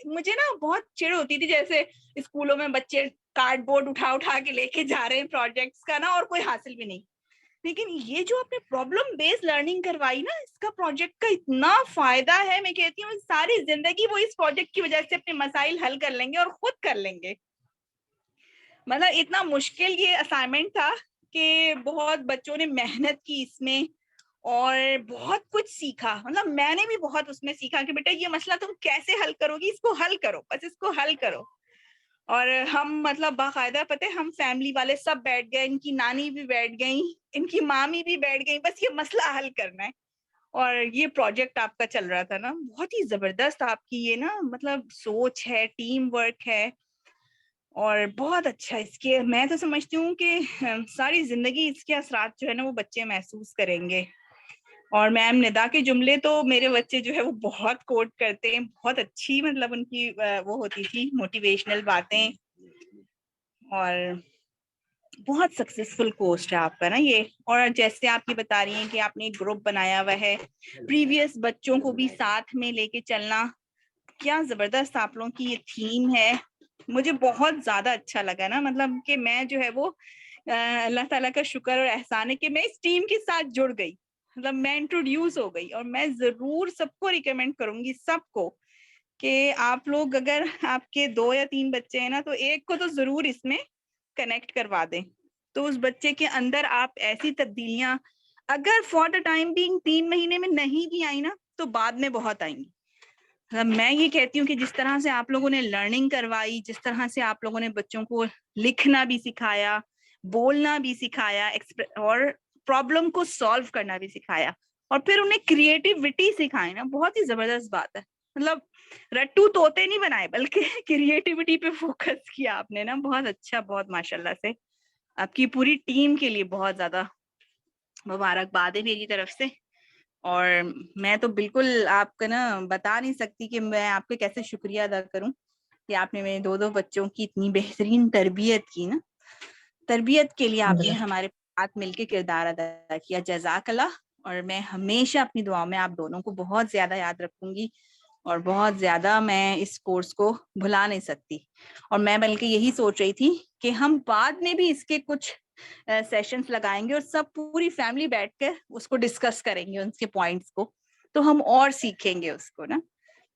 मुझे ना बहुत चिढ़ होती थी जैसे स्कूलों में बच्चे कार्डबोर्ड उठा उठा के लेके जा रहे हैं प्रोजेक्ट्स का ना, और कोई हासिल भी नहीं। लेकिन ये जो आपने प्रॉब्लम बेस्ड लर्निंग करवाई ना, इसका प्रोजेक्ट का इतना फायदा है, मैं कहती हूँ सारी जिंदगी वो इस प्रोजेक्ट की वजह से अपने मसाइल हल कर लेंगे और खुद कर लेंगे। मतलब इतना मुश्किल ये असाइनमेंट था कि बहुत बच्चों ने मेहनत की इसमें और बहुत कुछ सीखा। मतलब मैंने भी बहुत उसमें सीखा कि बेटा ये मसला तुम कैसे हल करोगी, इसको हल करो, बस इसको हल करो। और हम मतलब बाकायदा पता है हम फैमिली वाले सब बैठ गए, इनकी नानी भी बैठ गई, इनकी मामी भी बैठ गई, बस ये मसला हल करना है। और ये प्रोजेक्ट आपका चल रहा था ना, बहुत ही जबरदस्त आपकी ये ना मतलब सोच है, टीम वर्क है, और बहुत अच्छा। इसके मैं तो समझती हूँ कि सारी जिंदगी इसके असरात जो है ना वो बच्चे महसूस करेंगे। और मैम निदा के जुमले तो मेरे बच्चे जो है वो बहुत कोट करते हैं, बहुत अच्छी मतलब उनकी वो होती थी मोटिवेशनल बातें। और बहुत सक्सेसफुल कोर्स है आपका ना ये। और जैसे आप ये बता रही हैं कि आपने एक ग्रुप बनाया हुआ है, प्रीवियस बच्चों को भी साथ में लेके चलना, क्या जबरदस्त आप लोगों की ये थीम है। मुझे बहुत ज्यादा अच्छा लगा ना, मतलब कि मैं जो है वो अल्लाह ताला का शुक्र और एहसान है कि मैं इस टीम के साथ जुड़ गई, मतलब मैं इंट्रोड्यूस हो गई। और मैं जरूर सबको रिकमेंड करूंगी, सबको, कि आप लोग अगर आपके 2 या 3 बच्चे हैं ना, तो एक को तो जरूर इसमें कनेक्ट करवा दें। तो उस बच्चे के अंदर आप ऐसी तब्दीलियां अगर फॉर द टाइम बीइंग 3 महीने में नहीं भी आई ना, तो बाद में बहुत आएंगी। मैं ये कहती हूँ कि जिस तरह से आप लोगों ने लर्निंग करवाई, जिस तरह से आप लोगों ने बच्चों को लिखना भी सिखाया, बोलना भी सिखाया, और प्रॉब्लम को सॉल्व करना भी सिखाया, और फिर उन्हें क्रिएटिविटी सिखाई ना, बहुत ही जबरदस्त बात है। मतलब रट्टू तोते नहीं बनाए, बल्कि क्रिएटिविटी पे फोकस किया आपने ना, बहुत अच्छा, बहुत माशाल्लाह से। आपकी पूरी टीम के लिए बहुत ज्यादा मुबारकबाद है मेरी तरफ से। और मैं तो बिल्कुल आपका ना बता नहीं सकती कि मैं आपका कैसे शुक्रिया अदा करूं कि आपने मेरे 2 बच्चों की इतनी बेहतरीन तरबियत की ना। तरबियत के लिए आपने हमारे साथ मिलके किरदार अदा किया, जज़ाकल्लाह। और मैं हमेशा अपनी दुआओं में आप दोनों को बहुत ज्यादा याद रखूंगी, और बहुत ज्यादा मैं इस कोर्स को भुला नहीं सकती। और मैं बल्कि यही सोच रही थी कि हम बाद में भी इसके कुछ सेशंस लगाएंगे और सब पूरी फैमिली बैठकर उसको डिस्कस करेंगे, उसके पॉइंट्स को, तो हम और सीखेंगे उसको ना।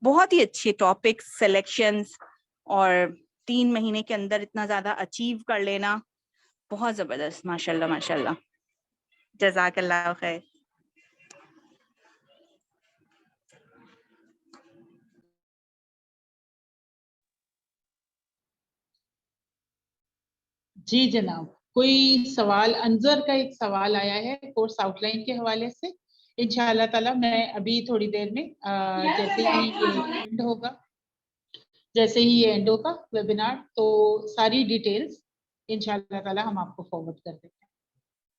बहुत ही अच्छे टॉपिक्स, सिलेक्शंस, और 3 महीने के अंदर इतना ज्यादा अचीव कर लेना, बहुत जबरदस्त, माशाल्लाह माशाल्लाह। जज़ाकल्लाह खैर। जी जनाब, कोई सवाल? अंजर का एक सवाल आया है कोर्स आउटलाइन के हवाले से। इंशाअल्लाह ताला मैं अभी थोड़ी देर में जैसे ही ये एंड होगा वेबिनार, तो सारी डिटेल्स इंशाअल्लाह ताला हम आपको फॉरवर्ड कर देंगे।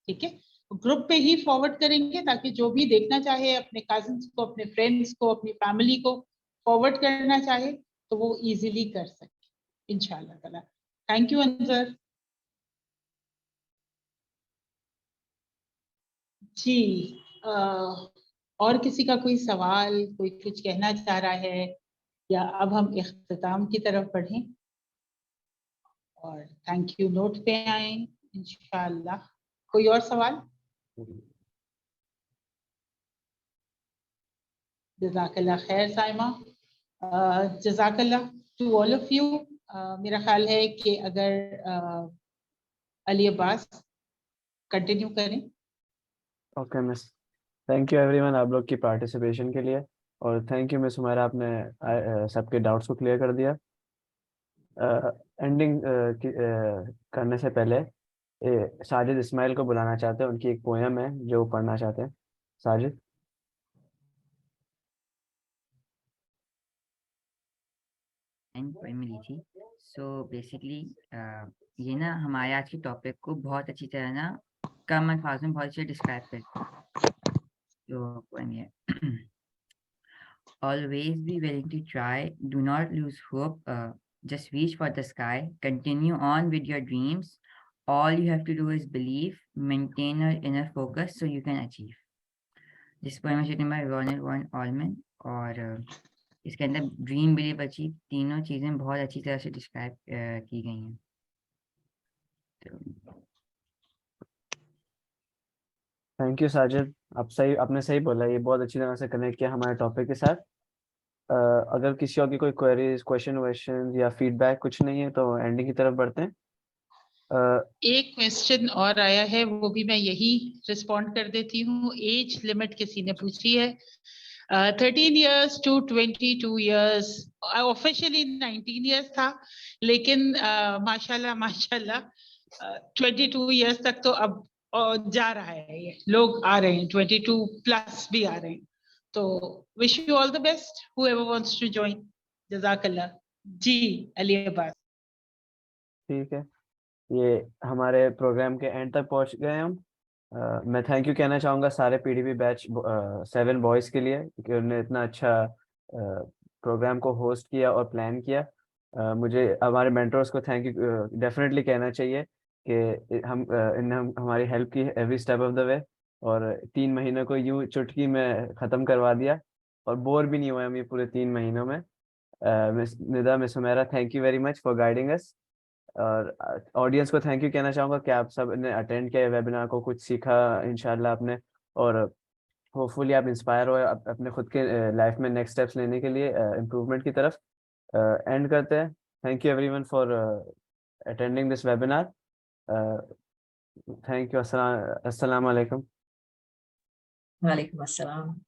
ठीक है, ग्रुप पे ही फॉरवर्ड करेंगे ताकि जो भी देखना चाहे, अपने कजिन्स को, अपने फ्रेंड्स को, अपनी फैमिली को फॉरवर्ड करना चाहे, तो वो इजीली कर सके इंशाअल्लाह ताला। थैंक यू अंजर जी। और किसी का कोई सवाल, कोई कुछ कहना चाह रहा है, या अब हम इख्तिताम की तरफ बढ़ें और थैंक यू नोट पे आए इंशाअल्लाह। कोई और सवाल? जज़ाकल्लाह खैर साइमा, जज़ाकल्लाह टू ऑल ऑफ यू। मेरा ख्याल है कि अगर अली अब्बास कंटिन्यू करें। Okay miss, thank you everyone आप लोग की पार्टिसिपेशन के लिए, और थैंक यू मिस हुमैरा, आपने सबके डाउट्स को क्लियर कर दिया। एंडिंग करने से पहले साजिद इस्माइल को बुलाना चाहते हैं, उनकी एक पोएम है जो पढ़ना चाहते हैं। साजिद। मिली थी। सो बेसिकली ये ना हमारे आज के टॉपिक को बहुत अच्छी तरह ना कम अल्फाज में बहुत अच्छे डिस्क्राइब करती है। तो पोएम ये Always be willing to try, do not lose hope, just reach for the sky, continue on with your dreams, all you have to do is believe, maintain your inner focus so you can achieve. This poem is written by Ronald Von Allman और इसके अंदर dream, believe, achieve तीनों चीजें बहुत अच्छी तरह से describe की गई हैं। थैंक यू साजिद, आपने सही बोला, ये बहुत अच्छी तरह से कनेक्ट किया हमारे टॉपिक के साथ। अगर किसी और की कोई क्वेरीज, क्वेश्चन या फीडबैक कुछ नहीं है तो एंडिंग की तरफ बढ़ते हैं। एक क्वेश्चन और आया है, वो भी मैं यही रिस्पॉन्ड कर देती हूँ। एज लिमिट किसी ने पूछी है। 13 years to 22 years, officially 19 years था, लेकिन माशाल्लाह 22 years तक तो अब जा रहा है, ये लोग आ रहे हैं, 22 प्लस भी आ रहे हैं। तो wish you all the best whoever wants to join. जज़ाकल्लाह जी। अलीबाद। ठीक है, ये हमारे प्रोग्राम के एंड तक पहुंच गए हम। मैं थैंक यू कहना चाहूँगा सारे पीडीपी बैच 7 बॉयज़ के लिए कि उन्होंने इतना अच्छा प्रोग्राम को होस्ट किया और प्लान किया। मुझे हमारे मेंटर्स को थैंक यू डेफिनेटली कहना चाहिए कि इन्होंने हमारी हेल्प की every step of the way, और 3 महीनों को यूं चुटकी में ख़त्म करवा दिया और बोर भी नहीं हुए हम ये पूरे 3 महीनों में। Miss Nida, miss Humaira, thank you very much for guiding अस। और ऑडियंस को थैंक यू कहना चाहूँगा कि आप सब ने अटेंड किया वेबिनार को, कुछ सीखा इंशाल्लाह आपने, और होपफुली आप इंस्पायर हो अपने खुद के लाइफ में नेक्स्ट स्टेप्स लेने के लिए इम्प्रूवमेंट की तरफ। एंड करते हैं। Thank you everyone for attending this webinar. Thank you. अस्सलाम वालेकुम। वालेकुम अस्सलाम।